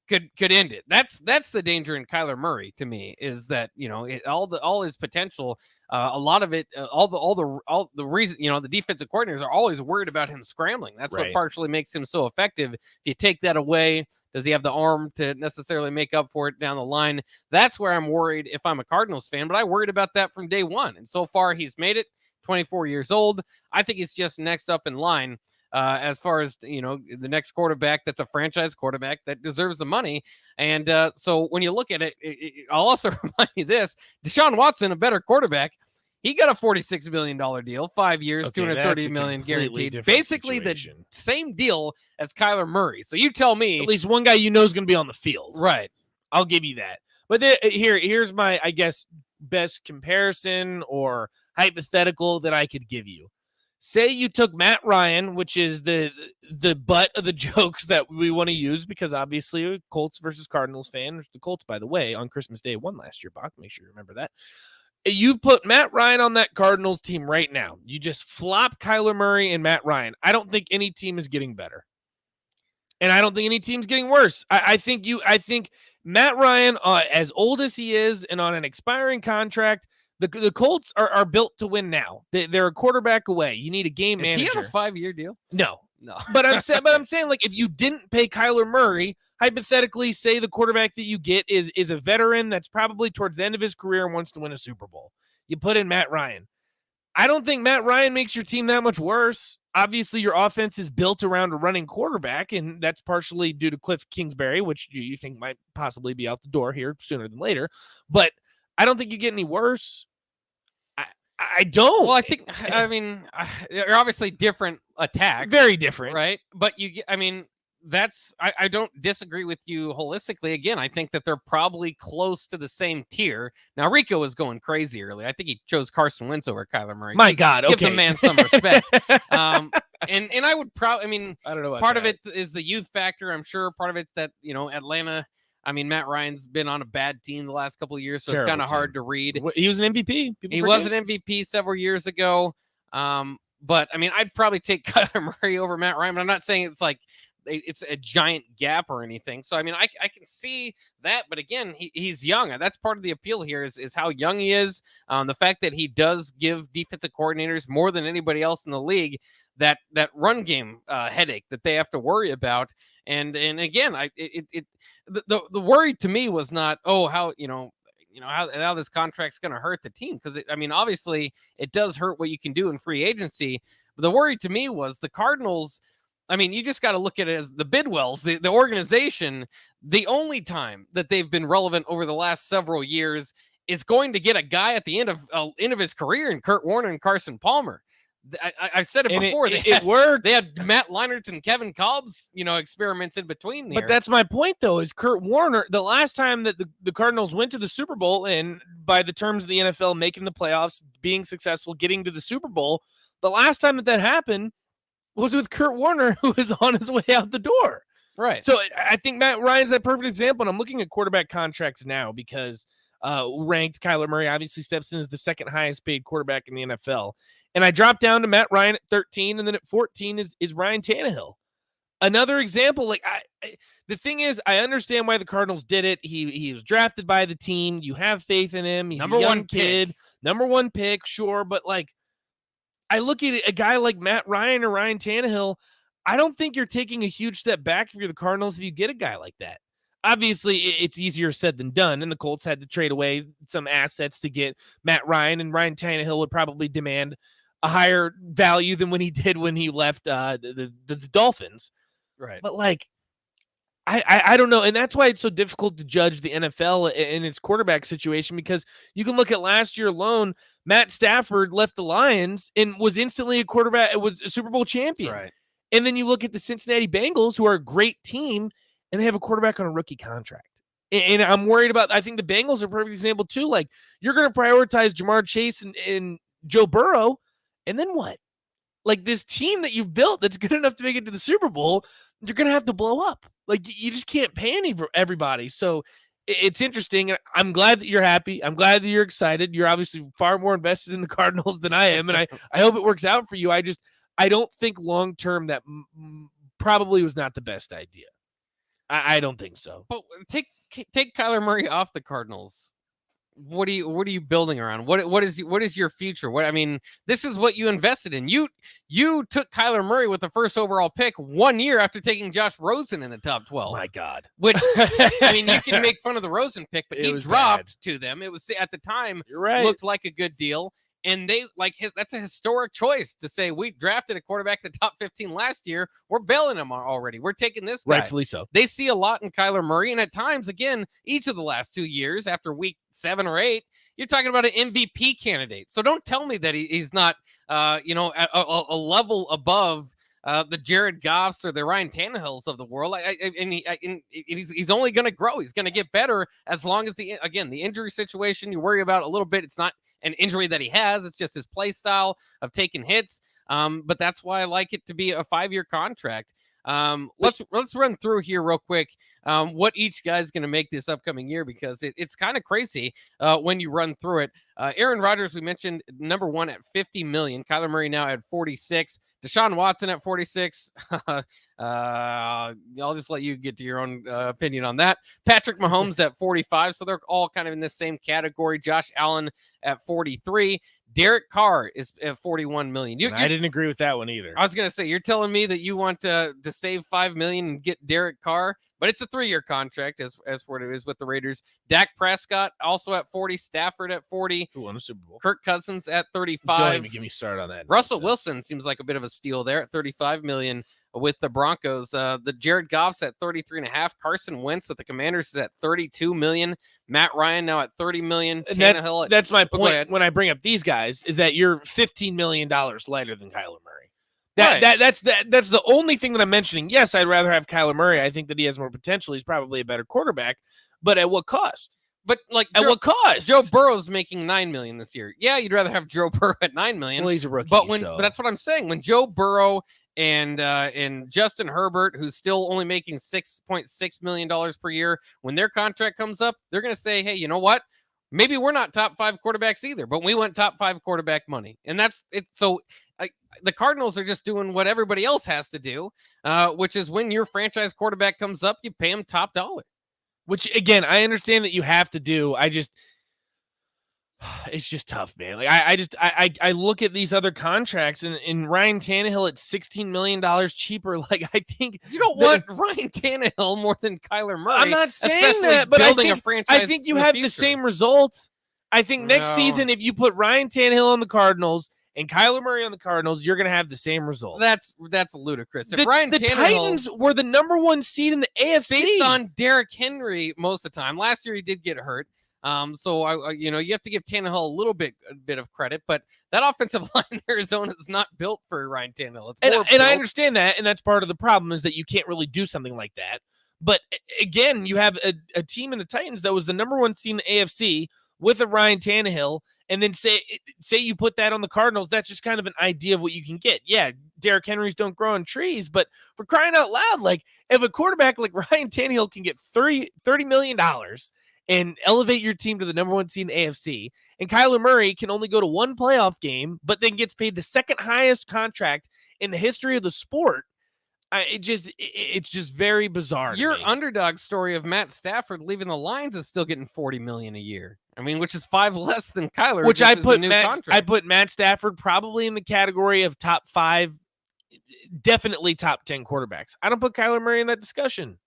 could end it. That's the danger in Kyler Murray to me, is that all his potential, a lot of it, all the reason the defensive coordinators are always worried about him scrambling. That's what partially makes him so effective. If you take that away, does he have the arm to necessarily make up for it down the line? That's where I'm worried if I'm a Cardinals fan. But I worried about that from day one, and so far he's made it. 24 years old. I think he's just next up in line. as far as, the next quarterback that's a franchise quarterback that deserves the money. And so when you look at it, I'll also remind you this: Deshaun Watson, a better quarterback, he got a $46 million deal, 5 years, Okay, $230 million guaranteed. Basically the same deal as Kyler Murray. So you tell me. At least one guy you know is going to be on the field. Right. I'll give you that. But here's my, I guess, best comparison or hypothetical that I could give you. Say you took Matt Ryan, which is the butt of the jokes that we want to use because obviously a Colts versus Cardinals fan. The Colts, by the way, on Christmas Day won last year, Bach. Make sure you remember that. You put Matt Ryan on that Cardinals team right now. You just flop Kyler Murray and Matt Ryan. I don't think any team is getting better. And I don't think any team's getting worse. I think Matt Ryan, as old as he is and on an expiring contract, the Colts are built to win now. They're a quarterback away. You need a game manager. Is he on a 5-year deal? No. No. But I'm saying, like, if you didn't pay Kyler Murray, hypothetically, say the quarterback that you get is a veteran that's probably towards the end of his career and wants to win a Super Bowl. You put in Matt Ryan. I don't think Matt Ryan makes your team that much worse. Obviously, your offense is built around a running quarterback, and that's partially due to Cliff Kingsbury, which you think might possibly be out the door here sooner than later. But I don't think you get any worse. I don't. Well, they're obviously different attacks. Very different. Right? But I don't disagree with you holistically. Again, I think that they're probably close to the same tier. Now, Rico was going crazy early. I think he chose Carson Wentz over Kyler Murray. My God, okay. Give the man some respect. And I would I don't know. Part of it is the youth factor. I'm sure part of it that, Atlanta. Matt Ryan's been on a bad team the last couple of years, so it's kind of hard to read. He was an MVP. He was an MVP several years ago. But I'd probably take Kyler Murray over Matt Ryan. But I'm not saying it's like it's a giant gap or anything. So I can see that, but again, he's young. That's part of the appeal here is how young he is. The fact that he does give defensive coordinators more than anybody else in the league that run game headache that they have to worry about. And again, the worry to me was not how this contract's going to hurt the team, because obviously it does hurt what you can do in free agency. But the worry to me was the Cardinals. You just got to look at it as the Bidwells, the organization. The only time that they've been relevant over the last several years is going to get a guy at the end of his career in Kurt Warner and Carson Palmer. I've said it before. It worked. They had Matt Leinart and Kevin Cobb's, experiments in between there. But that's my point, though, is Kurt Warner, the last time that the Cardinals went to the Super Bowl, and by the terms of the NFL, making the playoffs, being successful, getting to the Super Bowl, the last time that happened was with Kurt Warner, who was on his way out the door. Right. So I think Matt Ryan's that perfect example. And I'm looking at quarterback contracts now because ranked Kyler Murray obviously steps in as the second highest paid quarterback in the NFL. And I dropped down to Matt Ryan at 13, and then at 14 is Ryan Tannehill. Another example, the thing is, I understand why the Cardinals did it. He was drafted by the team. You have faith in him. He's a young kid. Number one pick, sure. But I look at a guy like Matt Ryan or Ryan Tannehill, I don't think you're taking a huge step back if you're the Cardinals if you get a guy like that. Obviously, it's easier said than done, and the Colts had to trade away some assets to get Matt Ryan, and Ryan Tannehill would probably demand a higher value than when he left the Dolphins. Right. But I don't know, and that's why it's so difficult to judge the NFL in its quarterback situation, because you can look at last year alone. Matt Stafford left the Lions and was instantly a quarterback. It was a Super Bowl champion. Right. And then you look at the Cincinnati Bengals, who are a great team, and they have a quarterback on a rookie contract. And I'm worried about. I think the Bengals are a perfect example too. You're going to prioritize Jamar Chase and Joe Burrow, and then what? This team that you've built that's good enough to make it to the Super Bowl, you're going to have to blow up. You just can't pay everybody. So it's interesting. I'm glad that you're happy. I'm glad that you're excited. You're obviously far more invested in the Cardinals than I am, and I hope it works out for you. I don't think long-term that probably was not the best idea. I don't think so. But take Kyler Murray off the Cardinals. What are you building around? What is your future? This is what you invested in. You took Kyler Murray with the first overall pick 1 year after taking Josh Rosen in the top 12. My God. Which you can make fun of the Rosen pick, but he dropped to them. It was at the time You're right. Looked like a good deal. And they that's a historic choice to say we drafted a quarterback in the top 15 last year. We're bailing him already. We're taking this guy. Rightfully so. They see a lot in Kyler Murray, and at times, again, each of the last 2 years, after week 7 or 8, you're talking about an MVP candidate. So don't tell me that he's not, at a level above the Jared Goffs or the Ryan Tannehills of the world. He's only going to grow. He's going to get better as long as the injury situation you worry about a little bit. It's not an injury that he has. It's just his play style of taking hits. But that's why I like it to be a 5-year contract. Let's run through here real quick what each guy's going to make this upcoming year, because it's kind of crazy when you run through it. Aaron Rodgers, we mentioned, number 1 at $50 million. Kyler Murray now at 46. Deshaun Watson at 46. I'll just let you get to your own opinion on that. Patrick Mahomes at 45. So they're all kind of in this same category. Josh Allen at 43. Derek Carr is at $41 million. I didn't agree with that one either. I was going to say, you're telling me that you want to save $5 million and get Derek Carr, but it's a 3-year contract as what it is with the Raiders. Dak Prescott also at 40. Stafford at 40. Who won a Super Bowl? Kirk Cousins at 35. Don't even get me started on that. Russell Wilson seems like a bit of a steal there at $35 million with the Broncos. The Jared Goff's at 33.5. Carson Wentz with the Commanders is at $32 million. Matt Ryan now at $30 million. Tannehill that's my point when I bring up these guys, is that you're $15 million lighter than Kyler Murray. That's the only thing that I'm mentioning. Yes, I'd rather have Kyler Murray. I think that he has more potential. He's probably a better quarterback, but at what cost? But at what cost? Joe Burrow's making $9 million this year. Yeah, you'd rather have Joe Burrow at $9 million. Well, he's a rookie. But that's what I'm saying. When Joe Burrow and Justin Herbert, who's still only making $6.6 million per year, when their contract comes up, they're going to say, hey, you know what? Maybe we're not top 5 quarterbacks either, but we want top 5 quarterback money. And that's it. So the Cardinals are just doing what everybody else has to do, which is when your franchise quarterback comes up, you pay him top dollar. Which, again, I understand that you have to do. It's just tough, man. Like I look at these other contracts and Ryan Tannehill at $16 million cheaper. Like, I think you don't want Ryan Tannehill more than Kyler Murray. I'm not saying that, but I think you have the same result. I think next season, if you put Ryan Tannehill on the Cardinals and Kyler Murray on the Cardinals, you're going to have the same result. That's ludicrous. If the Titans were the number 1 seed in the AFC based on Derrick Henry most of the time. Last year he did get hurt. So you have to give Tannehill a bit of credit, but that offensive line in Arizona is not built for Ryan Tannehill. And I understand that, and that's part of the problem, is that you can't really do something like that. But again, you have a team in the Titans that was the number 1 seed in the AFC with a Ryan Tannehill, and then say you put that on the Cardinals. That's just kind of an idea of what you can get. Yeah, Derrick Henrys don't grow on trees, but for crying out loud, like, if a quarterback like Ryan Tannehill can get $30 million and elevate your team to the number 1 seed in the AFC, and Kyler Murray can only go to 1 playoff game, but then gets paid the second highest contract in the history of the sport, it's just very bizarre. Your underdog story of Matt Stafford leaving the Lions is still getting $40 million a year. I mean, which is 5 less than Kyler. Which I put Matt Stafford probably in the category of top 5, definitely top 10 quarterbacks. I don't put Kyler Murray in that discussion.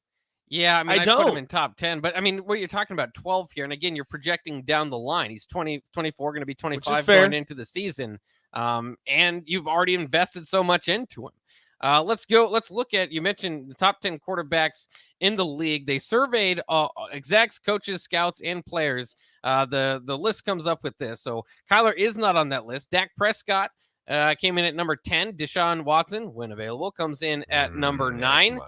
Yeah, I mean, I don't put him in top 10, but I mean, what you're talking about 12 here, and again, you're projecting down the line. He's 24, going to be 25 going into the season, and you've already invested so much into him. Let's look at, you mentioned the top 10 quarterbacks in the league. They surveyed execs, coaches, scouts, and players. The list comes up with this. So Kyler is not on that list. Dak Prescott came in at number 10. Deshaun Watson, when available, comes in at number 9.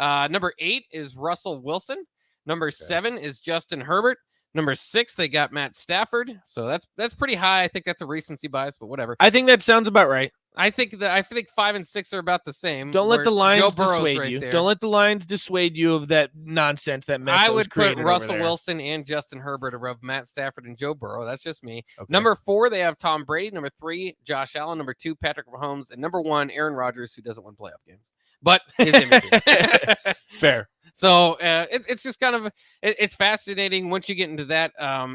Number 8 is Russell Wilson. Number 7 is Justin Herbert. Number 6, they got Matt Stafford. So that's pretty high. I think that's a recency bias, but whatever. I think that sounds about right. I think 5 and 6 are about the same. Don't let the lines dissuade you. Don't let the lines dissuade you of that nonsense that Matt. I would put Russell Wilson and Justin Herbert above Matt Stafford and Joe Burrow. That's just me. Okay. Number 4, they have Tom Brady. Number 3, Josh Allen. Number 2, Patrick Mahomes. And number 1, Aaron Rodgers, who doesn't win playoff games, but his MVP. Fair. So it's just kind of, it's fascinating once you get into that.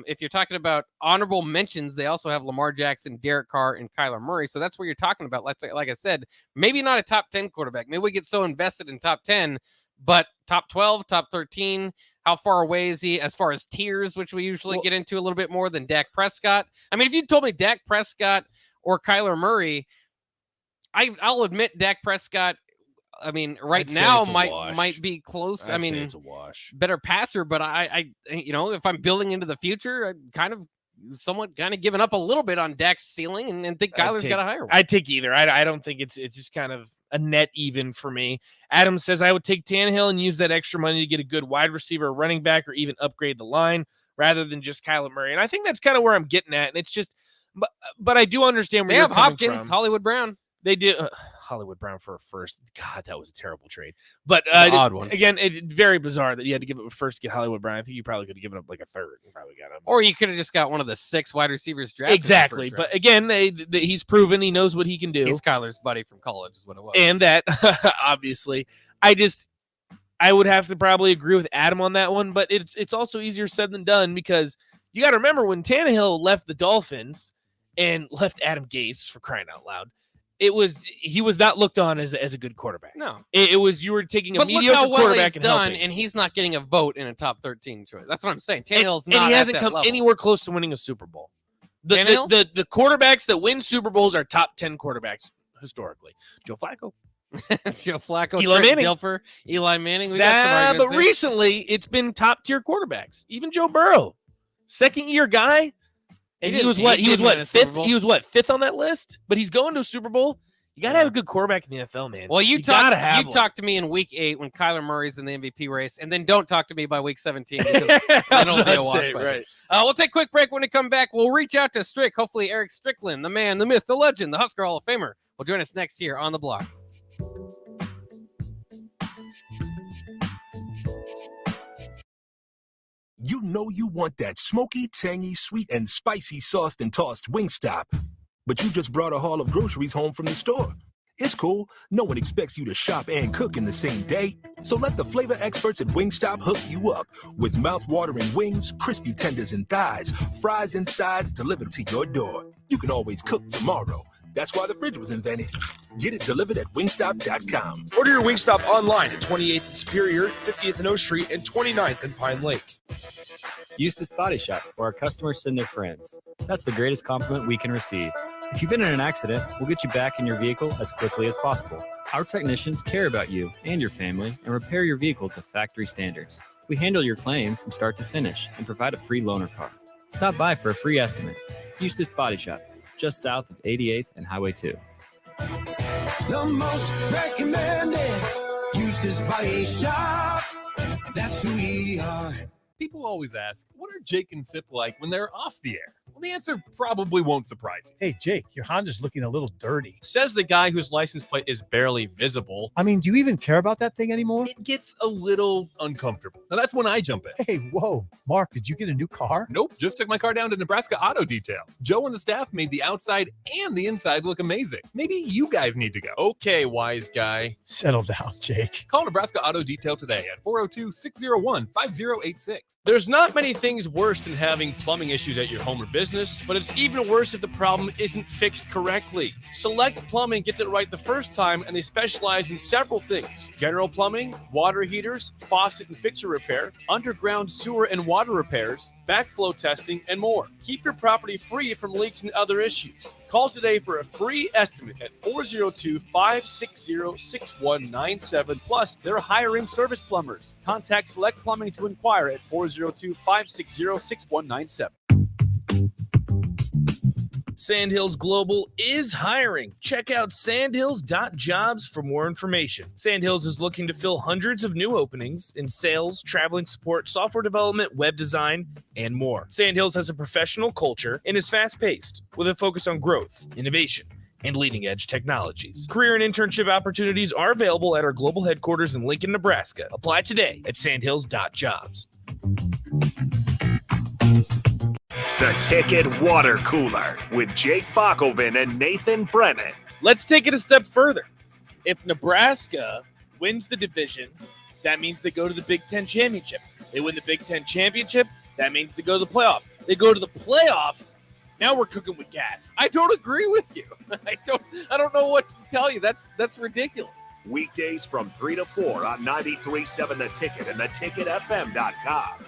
If you're talking about honorable mentions, they also have Lamar Jackson, Derek Carr, and Kyler Murray. So that's what you're talking about. Like I said, maybe not a top 10 quarterback. Maybe we get so invested in top 10, but top 12, top 13, How far away is he as far as tiers, which we usually get into a little bit more than Dak Prescott? I mean, if you told me Dak Prescott or Kyler Murray, I'll admit Dak Prescott, I mean, right now might be close. I mean, it's a wash. Better passer, but I if I'm building into the future, I'm kind of giving up a little bit on Dak's ceiling and think Kyler's got a higher one. I'd take either. I don't think it's just kind of a net even for me. Adam says I would take Tannehill and use that extra money to get a good wide receiver, running back, or even upgrade the line rather than just Kyler Murray. And I think that's kind of where I'm getting at. And it's just, but I do understand where they you're have coming Hopkins, from. Hollywood Brown. They did Hollywood Brown for a first. God, that was a terrible trade. But odd one. Again, it's very bizarre that you had to give up a first to get Hollywood Brown. I think you probably could have given up like a third and probably got him. Or you could have just got one of the 6 wide receivers drafted. Exactly. But again, he's proven he knows what he can do. He's Kyler's buddy from college is what it was. And that, obviously, I would have to probably agree with Adam on that one. But it's also easier said than done because you got to remember when Tannehill left the Dolphins and left Adam Gase, for crying out loud, he was not looked on as a good quarterback. No, it was you were taking a mediocre look how well quarterback he's and done, helping. and he's not getting a vote in a top 13 choice. That's what I'm saying. Tannehill's and not he hasn't at that come level. anywhere close to winning a Super Bowl. The quarterbacks that win Super Bowls are top 10 quarterbacks historically. Joe Flacco, Eli Manning, Eli Manning. We got some arguments but there. recently it's been top tier quarterbacks. Even Joe Burrow, second year guy. And he was what fifth on that list, but he's going to a Super Bowl. You got to have a good quarterback in the NFL, man. Well, you gotta talk to me in week 8 when Kyler Murray's in the MVP race, and then don't talk to me by week 17 because then it'll be a wash. Right. We'll take a quick break. When we come back, we'll reach out to Strick. Hopefully, Eric Strickland, the man, the myth, the legend, the Husker Hall of Famer, will join us next year on the block. You know you want that smoky, tangy, sweet, and spicy sauced and tossed Wingstop. But you just brought a haul of groceries home from the store. It's cool. No one expects you to shop and cook in the same day. So let the flavor experts at Wingstop hook you up with mouth-watering wings, crispy tenders and thighs, fries and sides delivered to your door. You can always cook tomorrow. That's why the fridge was invented. Get it delivered at wingstop.com. Order your Wingstop online at 28th and Superior, 50th and O Street, and 29th and Pine Lake. Eustace Body Shop, where our customers send their friends. That's the greatest compliment we can receive. If you've been in an accident, we'll get you back in your vehicle as quickly as possible. Our technicians care about you and your family and repair your vehicle to factory standards. We handle your claim from start to finish and provide a free loaner car. Stop by for a free estimate. Eustace Body Shop, just south of 88th and Highway 2. The most recommended Eustace Body Shop. That's who we are. People always ask, what are Jake and Sip like when they're off the air? Well, the answer probably won't surprise you. Hey, Jake, your Honda's looking a little dirty. Says the guy whose license plate is barely visible. I mean, do you even care about that thing anymore? It gets a little uncomfortable. Now, that's when I jump in. Hey, whoa. Mark, did you get a new car? Nope, just took my car down to Nebraska Auto Detail. Joe and the staff made the outside and the inside look amazing. Maybe you guys need to go. Okay, wise guy. Settle down, Jake. Call Nebraska Auto Detail today at 402-601-5086. There's not many things worse than having plumbing issues at your home or business, but it's even worse if the problem isn't fixed correctly. Select Plumbing gets it right the first time, and they specialize in several things: general plumbing, water heaters, faucet and fixture repair, underground sewer and water repairs, backflow testing, and more. Keep your property free from leaks and other issues. Call today for a free estimate at 402-560-6197. Plus, they're hiring service plumbers. Contact Select Plumbing to inquire at 402-560-6197. Sandhills Global is hiring. Check out sandhills.jobs for more information. Sandhills is looking to fill hundreds of new openings in sales, traveling support, software development, web design, and more. Sandhills has a professional culture and is fast-paced with a focus on growth, innovation, and leading-edge technologies. Career and internship opportunities are available at our global headquarters in Lincoln, Nebraska. Apply today at sandhills.jobs. The Ticket Water Cooler with Jake Bakoven and Nathan Brennan. Let's take it a step further. If Nebraska wins the division, that means they go to the Big Ten Championship. They win the Big Ten Championship, that means they go to the playoff. They go to the playoff, now we're cooking with gas. I don't agree with you. I don't know what to tell you. That's ridiculous. Weekdays from 3 to 4 on 93.7 The Ticket and theticketfm.com.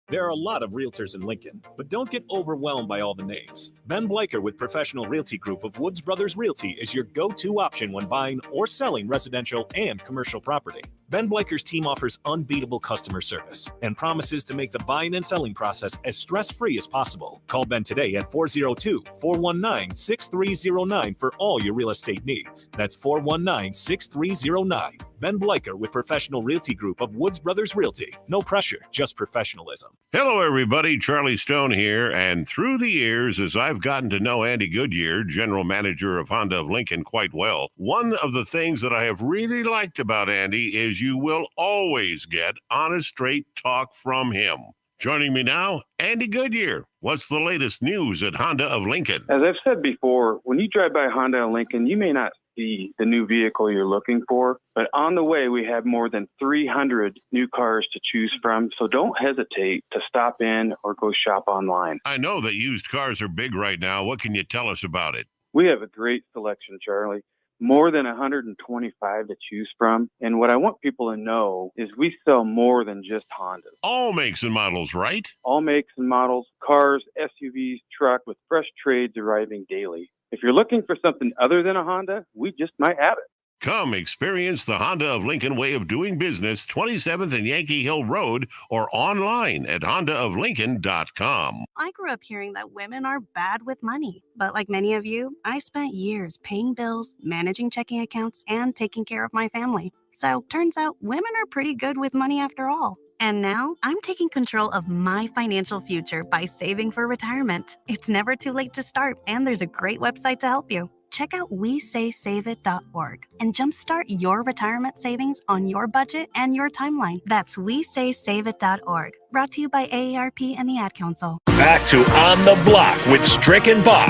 There are a lot of realtors in Lincoln, but don't get overwhelmed by all the names. Ben Bleicher with Professional Realty Group of Woods Brothers Realty is your go-to option when buying or selling residential and commercial property. Ben Bleicher's team offers unbeatable customer service and promises to make the buying and selling process as stress-free as possible. Call Ben today at 402-419-6309 for all your real estate needs. That's 419-6309. Ben Bleicher with Professional Realty Group of Woods Brothers Realty. No pressure, just professionalism. Hello, everybody. Charlie Stone here. And through the years, as I've gotten to know Andy Goodyear, general manager of Honda of Lincoln, quite well, one of the things that I have really liked about Andy is you will always get honest, straight talk from him. Joining me now, Andy Goodyear. What's the latest news at Honda of Lincoln? As I've said before, when you drive by Honda of Lincoln, you may not see the new vehicle you're looking for, but on the way we have more than 300 new cars to choose from, so don't hesitate to stop in or go shop online. I know that used cars are big right now. What can you tell us about it? We have a great selection, Charlie. More than 125 to choose from. And what I want people to know is we sell more than just Hondas. All makes and models, right? All makes and models, cars, SUVs, truck, with fresh trades arriving daily. If you're looking for something other than a Honda, we just might have it. Come experience the Honda of Lincoln way of doing business, 27th and Yankee Hill Road, or online at hondaoflincoln.com. I grew up hearing that women are bad with money. But like many of you, I spent years paying bills, managing checking accounts, and taking care of my family. So turns out women are pretty good with money after all. And now I'm taking control of my financial future by saving for retirement. It's never too late to start, and there's a great website to help you. Check out WeSaySaveIt.org and jumpstart your retirement savings on your budget and your timeline. That's WeSaySaveIt.org. Brought to you by AARP and the Ad Council. Back to On the Block with Strick and Bach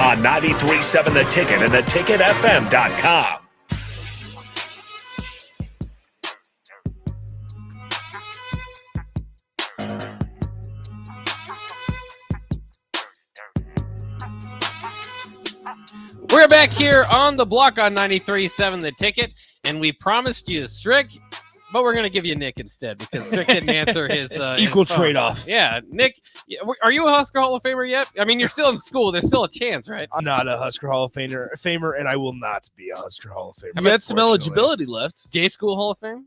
on 93.7 The Ticket and theticketfm.com. We're back here on the block on 93.7 The Ticket, and we promised you Strick, but we're going to give you Nick instead because Strick didn't answer his equal his phone. trade-off. Yeah, Nick, are you a Husker Hall of Famer yet? I mean, you're still in school. There's still a chance, right? I'm not a Husker Hall of Famer, and I will not be a Husker Hall of Famer. You got some eligibility left. J School Hall of Fame?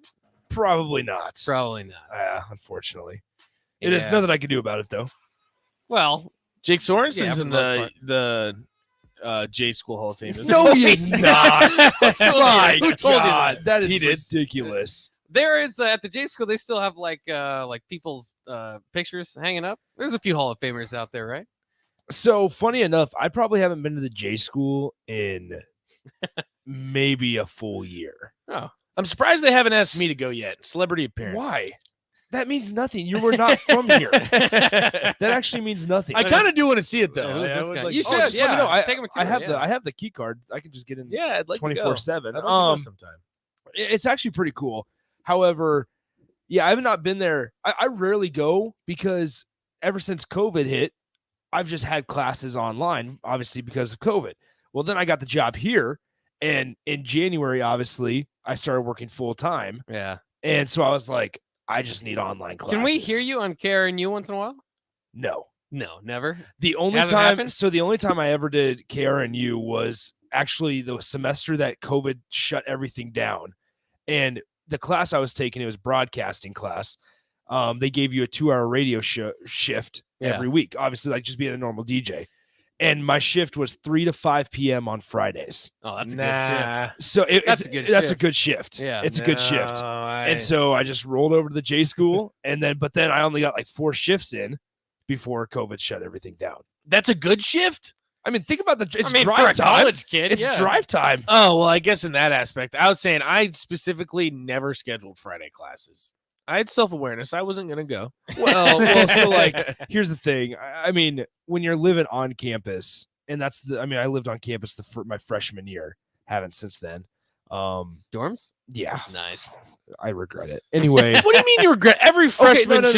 Probably not. Probably not. Unfortunately. There's nothing I can do about it, though. Well, Jake Sorensen's for in the most the J School Hall of Fame. No, he's not. My Who told you God, that? that is ridiculous. There is at the J School. They still have like people's pictures hanging up. There's a few Hall of Famers out there, right? So funny enough, I probably haven't been to the J School in maybe a full year. Oh, I'm surprised they haven't asked me to go yet. Celebrity appearance. Why? That means nothing. You were not from here. That actually means nothing. I kind of do want to see it though. Who's this guy? You You should, just let me know. Take him a I tour, have yeah. I have the key card. I can just get in. Yeah, I'd like to go. 24/7. I'd like to go sometime. It's actually pretty cool. However, yeah, I have not been there. I rarely go because ever since COVID hit, I've just had classes online, obviously because of COVID. Well, then I got the job here, and in January, obviously, I started working full time. Yeah, and so I was like, I just need online classes. Can we hear you on KRNU once in a while? No, never. The only Hasn't time, happened? so the only time I ever did KRNU was actually the semester that COVID shut everything down, and the class I was taking, it was broadcasting class. They gave you a 2-hour radio shift every week, obviously, like just being a normal DJ. And my shift was 3 to 5 p.m. on Fridays. Oh, that's a good shift. So That's a good shift. Yeah, Yeah. it's a good shift. And so I just rolled over to the J School, but then I only got like 4 shifts in before COVID shut everything down. That's a good shift. I mean, think about it's for drive a time. college kid, It's yeah. drive time. Oh, well, I guess in that aspect, I was saying I specifically never scheduled Friday classes. I had self-awareness. I wasn't going to go. Well, so like, here's the thing. I mean, when you're living on campus, and I lived on campus my freshman year, haven't since then. Dorms? Yeah. Nice. I regret it. Anyway. What do you mean you regret? Every freshman no,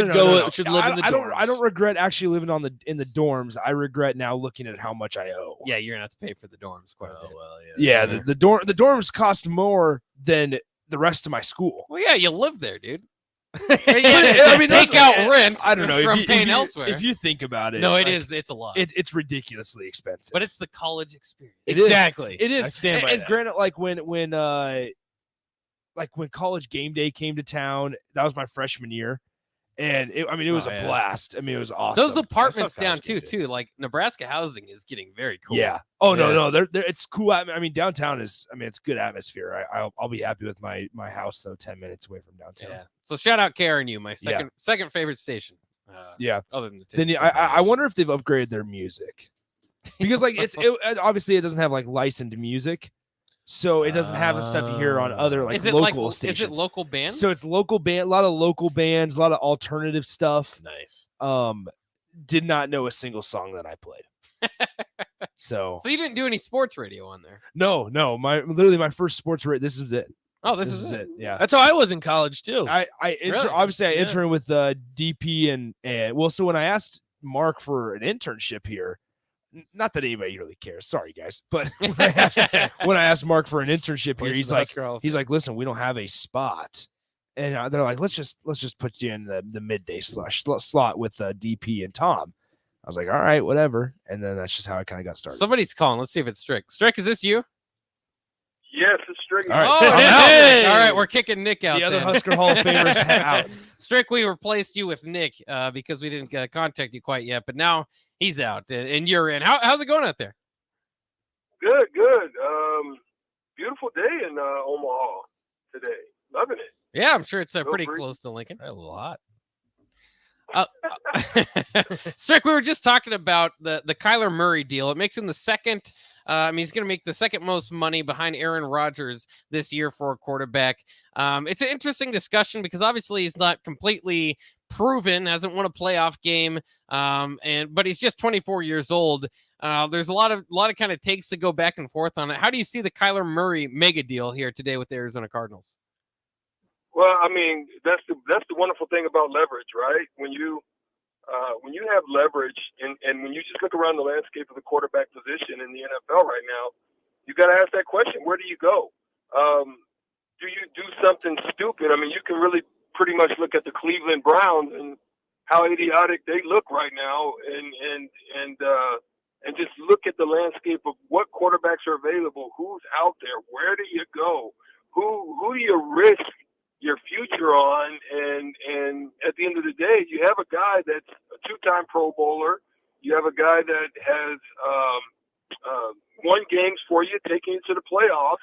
should live in the dorms. I don't regret actually living in the dorms. I regret now looking at how much I owe. Yeah, you're gonna have to pay for the dorms quite a bit. Well, yeah. The dorms cost more than the rest of my school. Well, yeah, you live there, dude. I mean, take out rent. I don't know from if paying you, elsewhere. If you think about it, no, it's a lot. It's ridiculously expensive. But it's the college experience. Exactly. It is. I stand by and that. granted, like when college game day came to town, that was my freshman year, and it was a blast. I mean, it was awesome. Those apartments down too. Like Nebraska housing is getting very cool. Yeah. Oh no, they're it's cool. I mean, downtown is. I mean, it's good atmosphere. I'll be happy with my house though. 10 minutes away from downtown. Yeah. So shout out KRNU, my second favorite station. Yeah. Other than the then I wonder if they've upgraded their music because like obviously it doesn't have like licensed music. So it doesn't have the stuff you hear on other local stations. Is it local bands? So it's local band, a lot of local bands, a lot of alternative stuff. Nice. Did not know a single song that I played. So you didn't do any sports radio on there? No. My first sports radio. This is it. Oh, this is it. Yeah, that's how I was in college too. Obviously I interned with DP and so when I asked Mark for an internship here. Not that anybody really cares. Sorry, guys. But when I asked Mark for an internship here, he's like, listen, we don't have a spot, and they're like, let's just put you in the midday slot with DP and Tom. I was like, all right, whatever. And then that's just how I kind of got started. Somebody's calling. Let's see if it's Strick. Strick, is this you? Yes, it's Strick. All right. Oh, hey! All right, we're kicking Nick out. The other then. Husker Hall of Famers out. Strick, we replaced you with Nick because we didn't contact you quite yet, but now he's out and you're in. How's it going out there? Good. Beautiful day in Omaha today. Loving it. Yeah, I'm sure it's pretty close to Lincoln. A lot. Strick, we were just talking about the Kyler Murray deal. It makes him the second. He's going to make the second most money behind Aaron Rodgers this year for a quarterback. It's an interesting discussion because obviously he's not completely proven, hasn't won a playoff game, but he's just 24 years old. There's a lot of kind of takes to go back and forth on it. How do you see the Kyler Murray mega deal here today with the Arizona Cardinals? Well, I mean, that's the wonderful thing about leverage, right? When you have leverage and when you just look around the landscape of the quarterback position in the NFL right now, you got to ask that question: where do you go? Do you do something stupid? I mean, you can really pretty much look at the Cleveland Browns and how idiotic they look right now, and just look at the landscape of what quarterbacks are available, who's out there, where do you go, who do you risk your future on, and at the end of the day, you have a guy that's a two-time Pro Bowler, you have a guy that has won games for you, taking you to the playoffs.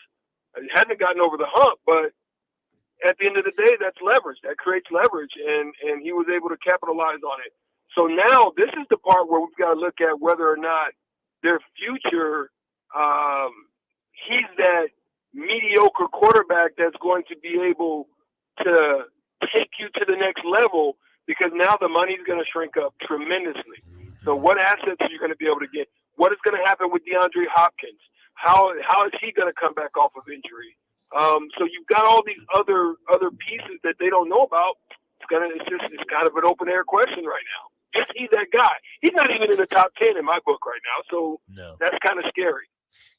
He hasn't gotten over the hump, but at the end of the day, that's leverage. That creates leverage, and he was able to capitalize on it. So now this is the part where we've got to look at whether or not their future, he's that mediocre quarterback that's going to be able to take you to the next level, because now the money's going to shrink up tremendously. So what assets are you going to be able to get? What is going to happen with DeAndre Hopkins? How is he going to come back off of injury? So you've got all these other pieces that they don't know about. It's kind of an open air question right now. Is he that guy? He's not even in the top 10 in my book right now, so that's kind of scary.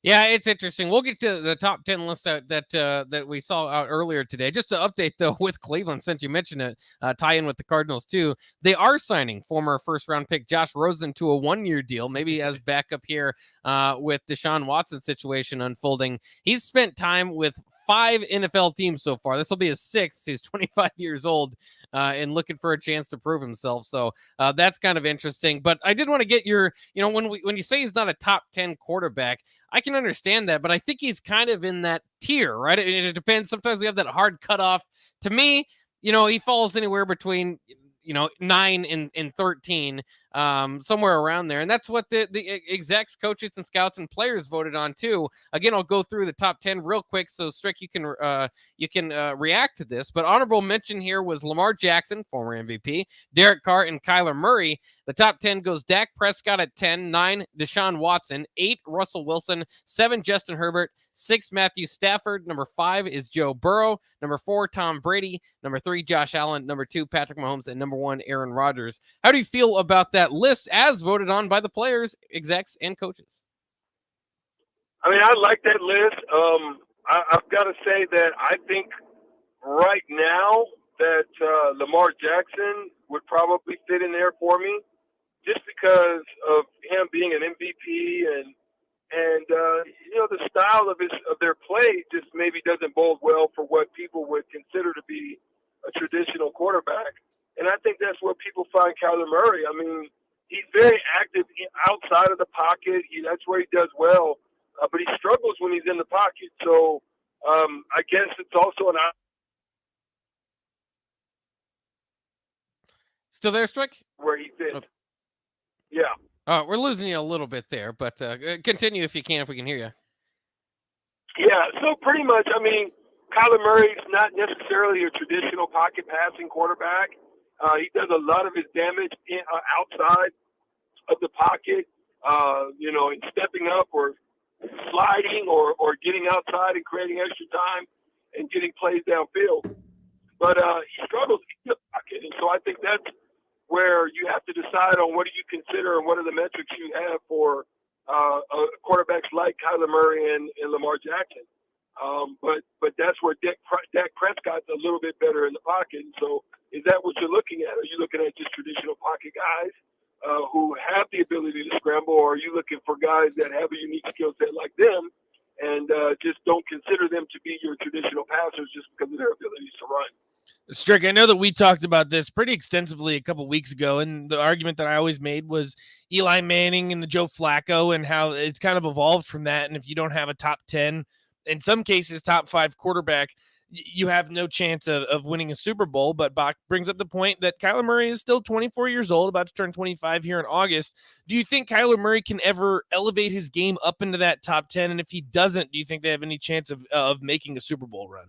Yeah, it's interesting. We'll get to the top 10 list that we saw out earlier today. Just to update, though, with Cleveland, since you mentioned it, tie in with the Cardinals, too. They are signing former first-round pick Josh Rosen to a one-year deal, maybe as backup here with Deshaun Watson situation unfolding. He's spent time with 5 NFL teams so far. This will be his 6th. He's 25 years old and looking for a chance to prove himself. So that's kind of interesting. But I did want to get your, when you say he's not a top 10 quarterback, I can understand that, but I think he's kind of in that tier, right? It depends. Sometimes we have that hard cutoff. To me, he falls anywhere between 9 and 13, somewhere around there. And that's what the execs, coaches, and scouts and players voted on too. Again, I'll go through the top 10 real quick, so Strick, you can react to this. But honorable mention here was Lamar Jackson, former MVP, Derek Carr, and Kyler Murray. The top 10 goes Dak Prescott at 10, 9 Deshaun Watson, 8 Russell Wilson, 7 Justin Herbert, 6 Matthew Stafford, number 5 is Joe Burrow, number 4 Tom Brady, number 3 Josh Allen, number 2 Patrick Mahomes, and number 1 Aaron Rodgers. How do you feel about that list as voted on by the players, execs, and coaches? I mean, I like that list. I've got to say that I think right now that Lamar Jackson would probably fit in there for me, just because of him being an MVP and the style of their play just maybe doesn't bode well for what people would consider to be a traditional quarterback. And I think that's where people find Kyler Murray. I mean, he's very active outside of the pocket. That's where he does well, but he struggles when he's in the pocket. So I guess it's also an Still there, Strick? Where he fits. Oh. Yeah. We're losing you a little bit there, but continue if you can, if we can hear you. Yeah, so pretty much, I mean, Kyler Murray's not necessarily a traditional pocket passing quarterback. He does a lot of his damage outside of the pocket, in stepping up or sliding or getting outside and creating extra time and getting plays downfield. But he struggles in the pocket, and so I think that's where you have to decide on what do you consider and what are the metrics you have for quarterbacks like Kyler Murray and Lamar Jackson. But that's where Dak Prescott's a little bit better in the pocket. And so is that what you're looking at? Are you looking at just traditional pocket guys who have the ability to scramble, or are you looking for guys that have a unique skill set like them and just don't consider them to be your traditional passers just because of their abilities to run? Strick, I know that we talked about this pretty extensively a couple weeks ago, and the argument that I always made was Eli Manning and the Joe Flacco and how it's kind of evolved from that. And if you don't have a top 10, in some cases, top 5 quarterback, you have no chance of winning a Super Bowl. But Bach brings up the point that Kyler Murray is still 24 years old, about to turn 25 here in August. Do you think Kyler Murray can ever elevate his game up into that top 10? And if he doesn't, do you think they have any chance of making a Super Bowl run?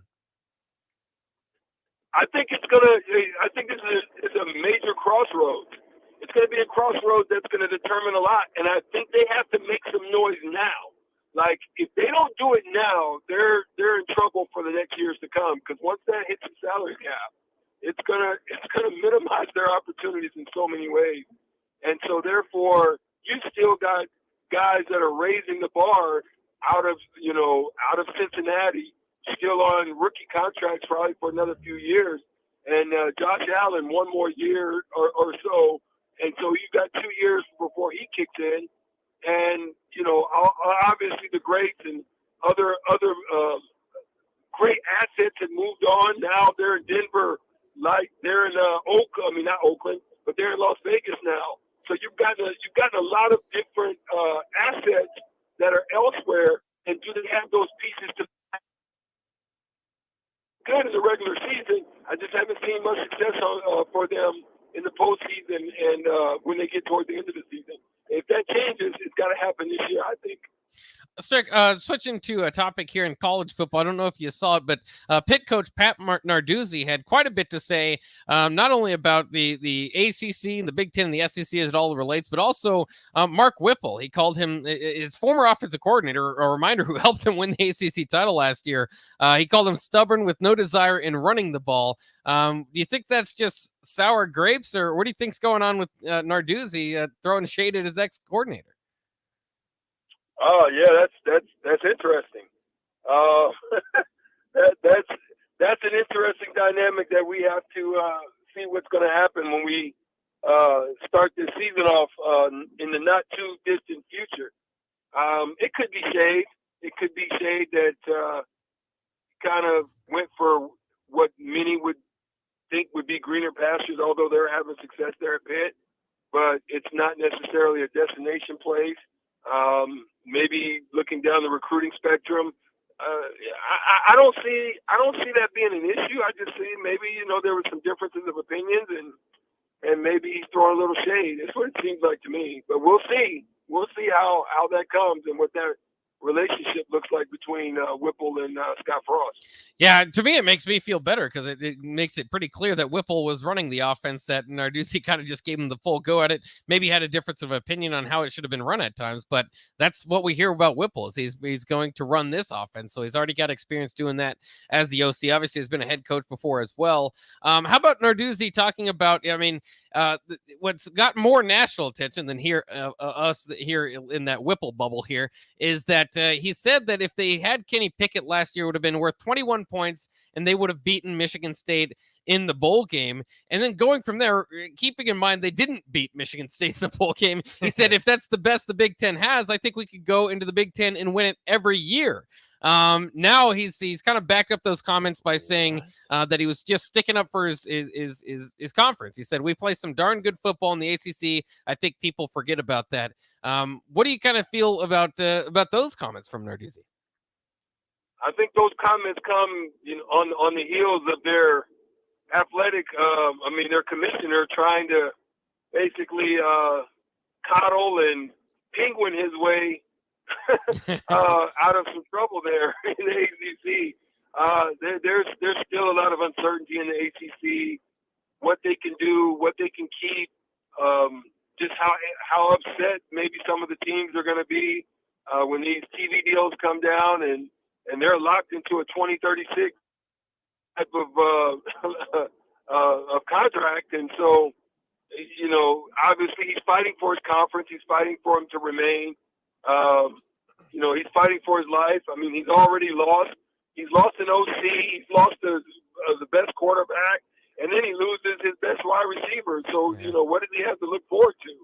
I think this is a major crossroads. It's going to be a crossroads that's going to determine a lot, and I think they have to make some noise now. Like, if they don't do it now, they're in trouble for the next years to come, because once that hits the salary cap, it's gonna minimize their opportunities in so many ways. And so therefore, you still got guys that are raising the bar out of Cincinnati, still on rookie contracts probably for another few years, and Josh Allen one more year or so, and so you got 2 years before he kicks in, and obviously the greats and other great assets had moved on. Now they're in Denver, like they're in not Oakland, but they're in Las Vegas now. So you've gotten a lot of different assets that are elsewhere, and do they have those pieces to good in the regular season? I just haven't seen much success for them in the postseason and when they get toward the end of the season. If that changes, it's got to happen this year, I think. Strick, switching to a topic here in college football. I don't know if you saw it, but Pitt coach Pat Narduzzi had quite a bit to say, not only about the ACC and the Big Ten and the SEC as it all relates, but also Mark Whipple. He called him his former offensive coordinator, a reminder, who helped him win the ACC title last year. He called him stubborn with no desire in running the ball. Do you think that's just sour grapes, or what do you think's going on with Narduzzi throwing shade at his ex-coordinator? Oh yeah, that's interesting. That's an interesting dynamic that we have to see what's going to happen when we start this season off in the not too distant future. It could be shade. It could be shade that kind of went for what many would think would be greener pastures, although they're having success there at Pitt. But it's not necessarily a destination place. Maybe looking down the recruiting spectrum, I don't see that being an issue. I just see maybe there were some differences of opinions and maybe he's throwing a little shade. That's what it seems like to me. But we'll see. We'll see how that comes and what that relationship looks like between Whipple and Scott Frost. Yeah, to me, it makes me feel better because it makes it pretty clear that Whipple was running the offense, that Narduzzi kind of just gave him the full go at it. Maybe had a difference of opinion on how it should have been run at times, but that's what we hear about Whipple is he's going to run this offense. So he's already got experience doing that as the OC. Obviously, has been a head coach before as well. How about Narduzzi talking about, what's got more national attention than us here in that Whipple bubble here is that he said that if they had Kenny Pickett last year, it would have been worth 21 points and they would have beaten Michigan State in the bowl game. And then going from there, keeping in mind they didn't beat Michigan State in the bowl game, he said, if that's the best the Big Ten has, I think we could go into the Big Ten and win it every year. Now he's kind of backed up those comments by saying that he was just sticking up for his conference. He said, we play some darn good football in the ACC. I think people forget about that. What do you kind of feel about those comments from Narduzzi? I think those comments come on the heels of their athletic, their commissioner trying to basically coddle and penguin his way out of some trouble there in the ACC. There's still a lot of uncertainty in the ACC, what they can do, what they can keep, just how upset maybe some of the teams are going to be when these TV deals come down and they're locked into a 2036 type of contract. And so, obviously he's fighting for his conference. He's fighting for him to remain. He's fighting for his life. I mean, he's already lost. He's lost an OC. He's lost the best quarterback, and then he loses his best wide receiver. So, what does he have to look forward to?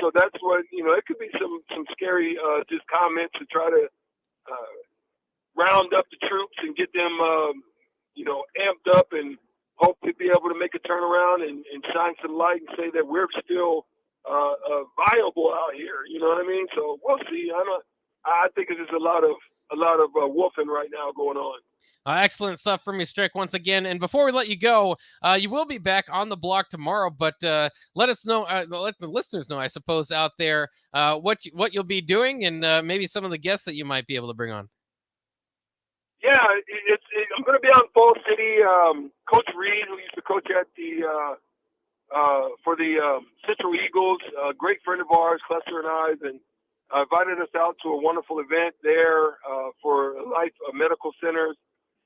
So that's what, it could be some scary just comments to try to round up the troops and get them, amped up and hopefully be able to make a turnaround and shine some light and say that we're still viable out here. You know what I mean? So we'll see. I think there's a lot of wolfing right now going on. Excellent stuff from you, Strick, once again. And before we let you go, you will be back on the block tomorrow, but let us know, let the listeners know, I suppose, out there what you'll be doing and maybe some of the guests that you might be able to bring on. Yeah, I'm going to be out in Fall City. Coach Reed, who used to coach at for the Central Eagles, a great friend of ours, Cluster and I, and invited us out to a wonderful event there for Life Medical Centers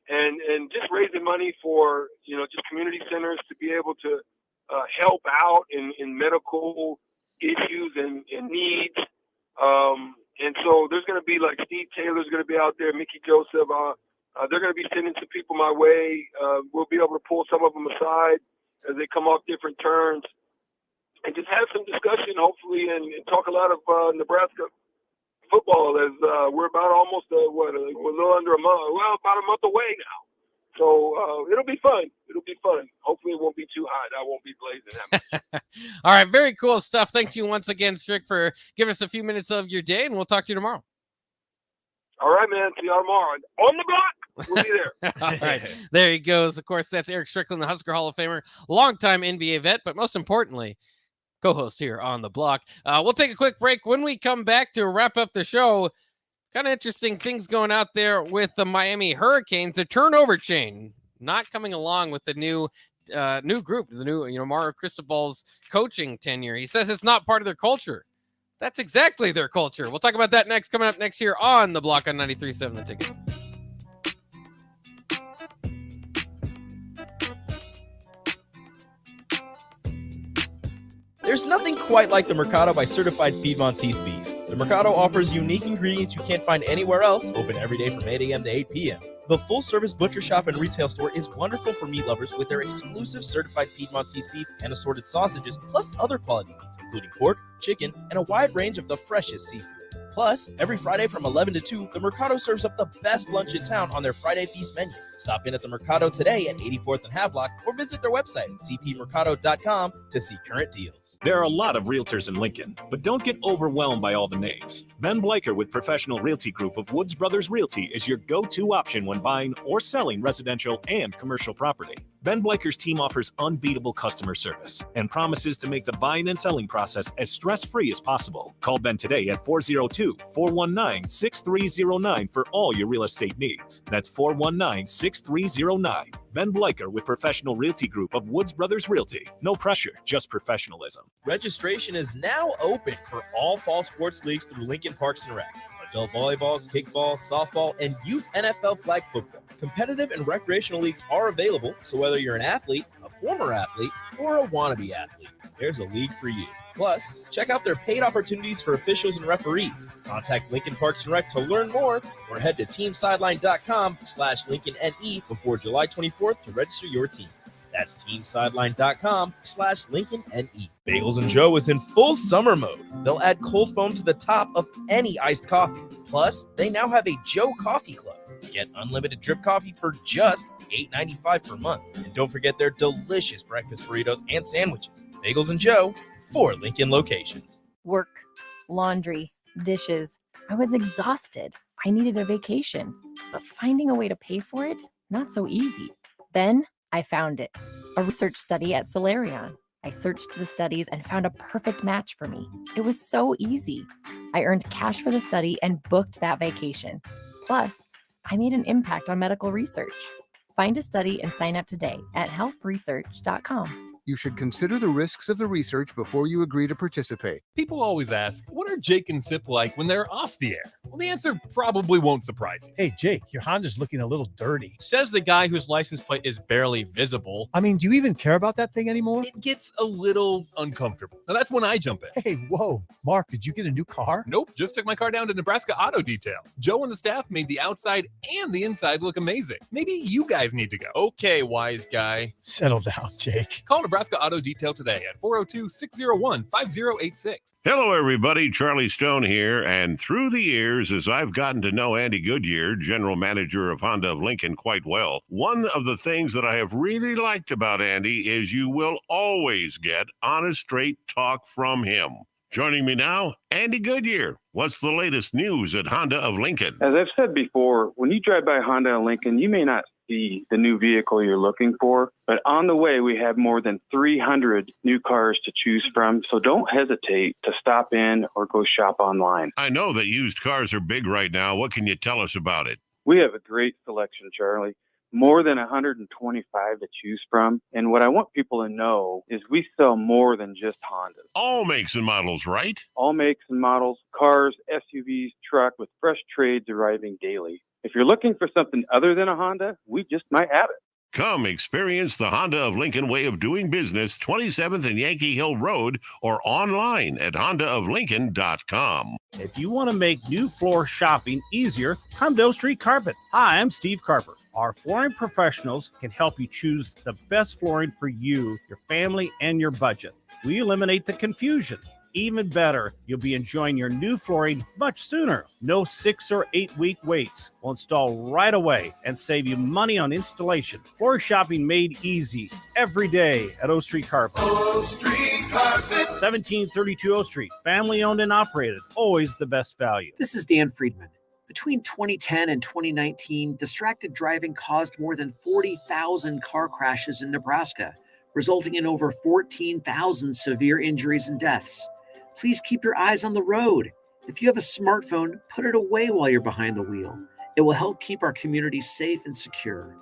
and just raising money for, just community centers to be able to help out in medical issues and needs. And so there's going to be like Steve Taylor's going to be out there, Mickey Joseph. They're going to be sending some people my way. We'll be able to pull some of them aside as they come off different turns and just have some discussion, hopefully, and talk a lot of Nebraska football as we're about almost a little under a month, about a month away now. So it'll be fun. It'll be fun. Hopefully it won't be too hot. I won't be blazing that much. All right. Very cool stuff. Thank you once again, Strick, for giving us a few minutes of your day, and we'll talk to you tomorrow. All right, man. See y'all tomorrow. On the block. We'll be there. All right. There he goes. Of course, that's Eric Strickland, the Husker Hall of Famer, longtime NBA vet, but most importantly, co-host here on the block. We'll take a quick break. When we come back to wrap up the show, kind of interesting things going out there with the Miami Hurricanes. The turnover chain not coming along with the new group, the new Mario Cristobal's coaching tenure. He says it's not part of their culture. That's exactly their culture. We'll talk about that next, coming up next year on the block on 93.7 The Ticket. There's nothing quite like the Mercado by Certified Piedmontese Beef. The Mercado offers unique ingredients you can't find anywhere else, open every day from 8 a.m. to 8 p.m. The full-service butcher shop and retail store is wonderful for meat lovers with their exclusive Certified Piedmontese Beef and assorted sausages, plus other quality meats, including pork, chicken, and a wide range of the freshest seafood. Plus, every Friday from 11 to 2, the Mercado serves up the best lunch in town on their Friday Feast menu. Stop in at the Mercado today at 84th and Havelock or visit their website at cpmercado.com to see current deals. There are a lot of realtors in Lincoln, but don't get overwhelmed by all the names. Ben Bleicher with Professional Realty Group of Woods Brothers Realty is your go-to option when buying or selling residential and commercial property. Ben Bleicher's team offers unbeatable customer service and promises to make the buying and selling process as stress-free as possible. Call Ben today at 402-419-6309 for all your real estate needs. That's 419-6309. Ben Bleicher with Professional Realty Group of Woods Brothers Realty. No pressure, just professionalism. Registration is now open for all fall sports leagues through Lincoln Parks and Rec. Adult volleyball, kickball, softball, and youth NFL flag football. Competitive and recreational leagues are available, so whether you're an athlete, a former athlete, or a wannabe athlete, there's a league for you. Plus, check out their paid opportunities for officials and referees. Contact Lincoln Parks and Rec to learn more, or head to teamsideline.com/LincolnNE before July 24th to register your team. That's teamsideline.com/LincolnNE. Bagels and Joe is in full summer mode. They'll add cold foam to the top of any iced coffee. Plus, they now have a Joe Coffee Club. Get unlimited drip coffee for just $8.95 per month. And don't forget their delicious breakfast burritos and sandwiches. Bagels and Joe, 4 Lincoln locations. Work, laundry, dishes. I was exhausted. I needed a vacation. But finding a way to pay for it, not so easy. Then I found it. A research study at Solarion. I searched the studies and found a perfect match for me. It was so easy. I earned cash for the study and booked that vacation. Plus, I made an impact on medical research. Find a study and sign up today at healthresearch.com. You should consider the risks of the research before you agree to participate. People always ask, what are Jake and Sip like when they're off the air? Well, the answer probably won't surprise you. Hey, Jake, your Honda's looking a little dirty. Says the guy whose license plate is barely visible. I mean, do you even care about that thing anymore? It gets a little uncomfortable. Now, that's when I jump in. Hey, whoa. Mark, did you get a new car? Nope, just took my car down to Nebraska Auto Detail. Joe and the staff made the outside and the inside look amazing. Maybe you guys need to go. Okay, wise guy. Settle down, Jake. Call Nebraska Auto Detail today at 402-601-5086. Hello, everybody. Charlie Stone here. And through the years, as I've gotten to know Andy Goodyear, general manager of Honda of Lincoln, quite well, one of the things that I have really liked about Andy is you will always get honest, straight talk from him. Joining me now, Andy Goodyear. What's the latest news at Honda of Lincoln? As I've said before, when you drive by Honda of Lincoln, you may not see the new vehicle you're looking for, but on the way, we have more than 300 new cars to choose from, so don't hesitate to stop in or go shop online. I know that used cars are big right now. What can you tell us about it? We have a great selection, Charlie. More than 125 to choose from. And what I want people to know is we sell more than just Hondas. All makes and models, right? All makes and models, cars, SUVs, truck, with fresh trades arriving daily. If you're looking for something other than a Honda, we just might have it. Come experience the Honda of Lincoln way of doing business, 27th and Yankee Hill Road, or online at hondaoflincoln.com. If you want to make new floor shopping easier, come to O Street Carpet. Hi, I'm Steve Carper. Our flooring professionals can help you choose the best flooring for you, your family, and your budget. We eliminate the confusion. Even better, you'll be enjoying your new flooring much sooner. No 6 or 8 week waits. We'll install right away and save you money on installation. Floor shopping made easy every day at O Street Carpet. O Street Carpet. 1732 O Street. Family owned and operated. Always the best value. This is Dan Friedman. Between 2010 and 2019, distracted driving caused more than 40,000 car crashes in Nebraska, resulting in over 14,000 severe injuries and deaths. Please keep your eyes on the road. If you have a smartphone, put it away while you're behind the wheel. It will help keep our community safe and secure.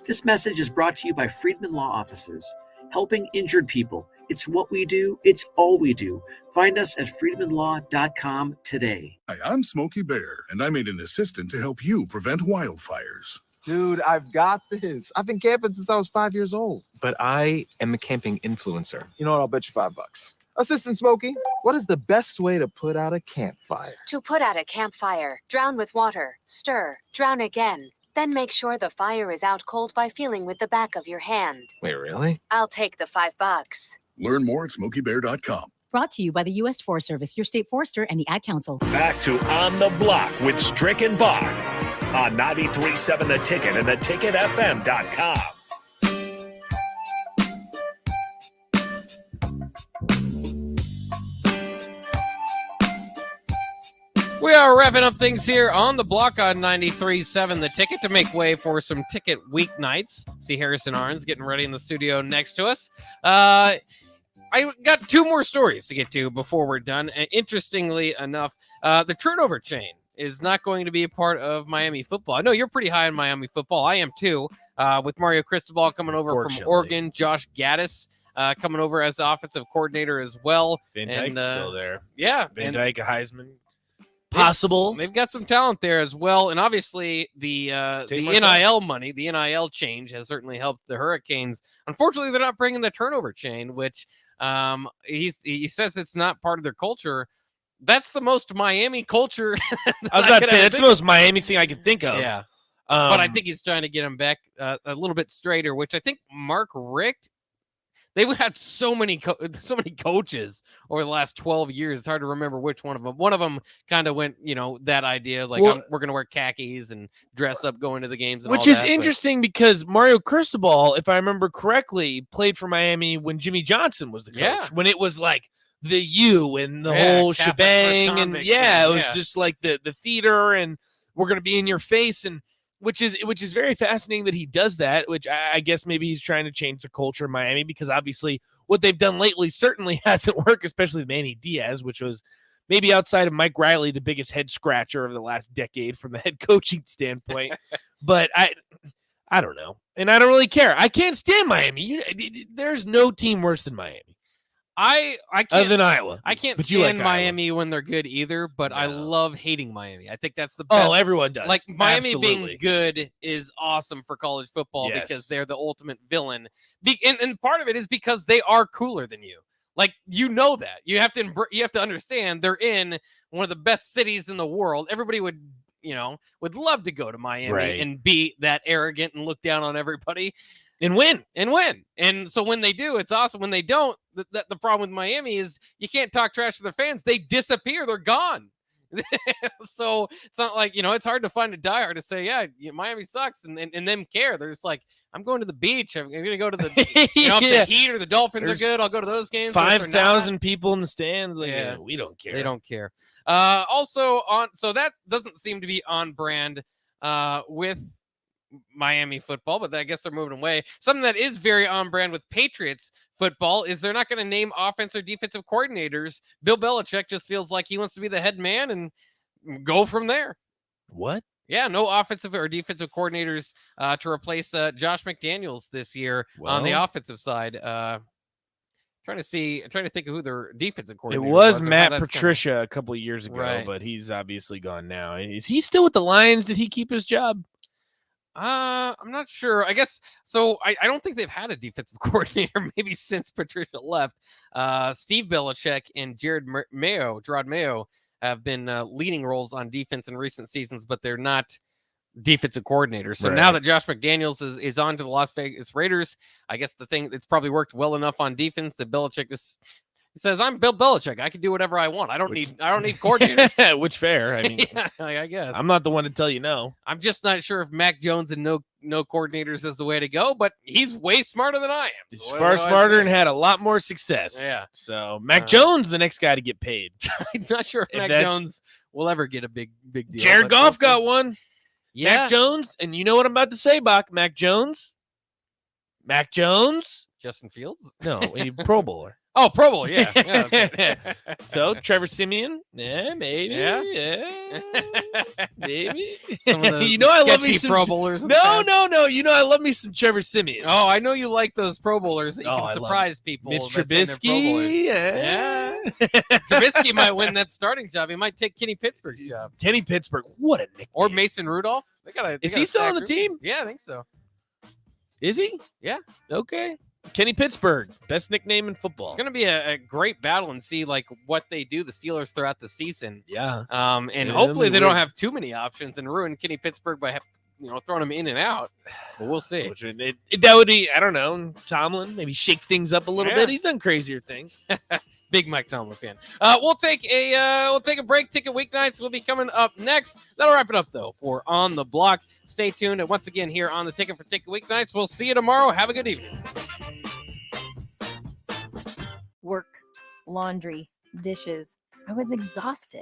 This message is brought to you by Friedman Law Offices, helping injured people. It's what we do. It's all we do. Find us at friedmanlaw.com today. Hi, I'm Smokey Bear, and I made an assistant to help you prevent wildfires. Dude, I've got this. I've been camping since I was 5 years old. But I am a camping influencer. You know what? I'll bet you $5. Assistant Smokey, what is the best way to put out a campfire? To put out a campfire, drown with water, stir, drown again. Then make sure the fire is out cold by feeling with the back of your hand. Wait, really? I'll take the $5. Learn more at SmokeyBear.com. Brought to you by the U.S. Forest Service, your state forester, and the Ad Council. Back to On the Block with Strick and Bach on 93.7 The Ticket and theticketfm.com. We are wrapping up things here on the block on 93.7 The Ticket to make way for some ticket weeknights. See Harrison Arns getting ready in the studio next to us. I got two more stories to get to before we're done. And interestingly enough, the turnover chain is not going to be a part of Miami football. I know you're pretty high on Miami football. I am too. With Mario Cristobal coming over from Oregon, Josh Gaddis coming over as the offensive coordinator as well. Van Dyke's still there. Yeah. Van Dyke, a Heisman. Possible. They've got some talent there as well. And obviously the NIL money, the NIL change has certainly helped the Hurricanes. Unfortunately, they're not bringing the turnover chain, which he says it's not part of their culture. That's the most Miami culture. I was about to say, that's the most Miami thing I can think of. Yeah. But I think he's trying to get him back a little bit straighter, which I think Mark Richt, they've had so many coaches over the last 12 years. It's hard to remember which one of them. One of them kind of went, that idea like we're going to wear khakis and dress up going to the games. And which is interesting because Mario Cristobal, if I remember correctly, played for Miami when Jimmy Johnson was the coach. Yeah. When it was like the U and the whole Catholic shebang. And it was yeah. just like the theater and we're going to be in your face. And which is very fascinating that he does that, which I guess maybe he's trying to change the culture in Miami because obviously what they've done lately certainly hasn't worked, especially Manny Diaz, which was maybe outside of Mike Riley, the biggest head scratcher of the last decade from a head coaching standpoint. But I don't know. And I don't really care. I can't stand Miami. There's no team worse than Miami. I can't, other than Iowa. I can't but stand like Miami Iowa. when they're good either, but I love hating Miami. I think that's the Oh, best. everyone does. Like Miami Absolutely. being good is awesome for college football Yes. because they're the ultimate villain. And part of it is because they are cooler than you. Like that. You have to understand they're in one of the best cities in the world. Everybody would love to go to Miami and be that arrogant and look down on everybody. And win. And so when they do, it's awesome. When they don't, the problem with Miami is you can't talk trash to their fans. They disappear. They're gone. So it's not like, it's hard to find a diehard to say, yeah, Miami sucks and them care. They're just like, I'm going to the beach. I'm going to go to the, if the Heat or the Dolphins are good, I'll go to those games. 5,000 people in the stands. Like, Yeah. we don't care. They don't care. So that doesn't seem to be on brand with Miami football, but I guess they're moving away. Something that is very on brand with Patriots football is they're not going to name offense or defensive coordinators. Bill Belichick just feels like he wants to be the head man and go from there. What? Yeah, no offensive or defensive coordinators to replace Josh McDaniels this year on the offensive side. Trying to think of who their defensive coordinator was. or Matt how that's Patricia a couple of years ago, Right. but he's obviously gone now. Is he still with the Lions? Did he keep his job? I'm not sure. I guess so. I don't think they've had a defensive coordinator maybe since Patricia left. Steve Belichick and Gerard Mayo have been leading roles on defense in recent seasons, but they're not defensive coordinators. So now that Josh McDaniels is on to the Las Vegas Raiders, I guess the thing it's probably worked well enough on defense that Belichick just says, I'm Bill Belichick. I can do whatever I want. I don't need coordinators. Which fair. I mean, yeah, I guess. I'm not the one to tell you no. I'm just not sure if Mac Jones and no coordinators is the way to go, but he's way smarter than I am. He's far smarter and had a lot more success. Yeah. So Mac Jones, the next guy to get paid. I'm not sure if Mac Jones will ever get a big deal. Jared Goff got one. Yeah. Mac Jones, and you know what I'm about to say, Bach. Mac Jones. Justin Fields? No, a Pro Bowler. Oh, Pro Bowl, yeah. Okay. So Trevor Siemian, maybe, maybe. Some of the you know, I love me some Pro Bowlers. No. You know, I love me some Trevor Siemian. Oh, I know you like those Pro Bowlers that you can surprise people. Mitch by saying they're Pro Bowlers. Trubisky, yeah. Trubisky might win that starting job. He might take Kenny Pittsburgh's job. Kenny Pittsburgh, what a nickname. Or Mason Rudolph. Is he still on the team? Yeah, I think so. Is he? Yeah. Okay. Kenny Pittsburgh, best nickname in football. It's going to be a great battle and see like what they do, the Steelers, throughout the season. Yeah. And hopefully they don't have too many options and ruin Kenny Pittsburgh by throwing him in and out. But we'll see. That would be, I don't know, Tomlin, maybe shake things up a little bit. He's done crazier things. Big Mike Tomlin fan. We'll take a break. Ticket weeknights will be coming up next. That'll wrap it up though for On the Block. Stay tuned. And once again here on the Ticket for Ticket weeknights. We'll see you tomorrow. Have a good evening. Work, laundry, dishes. I was exhausted.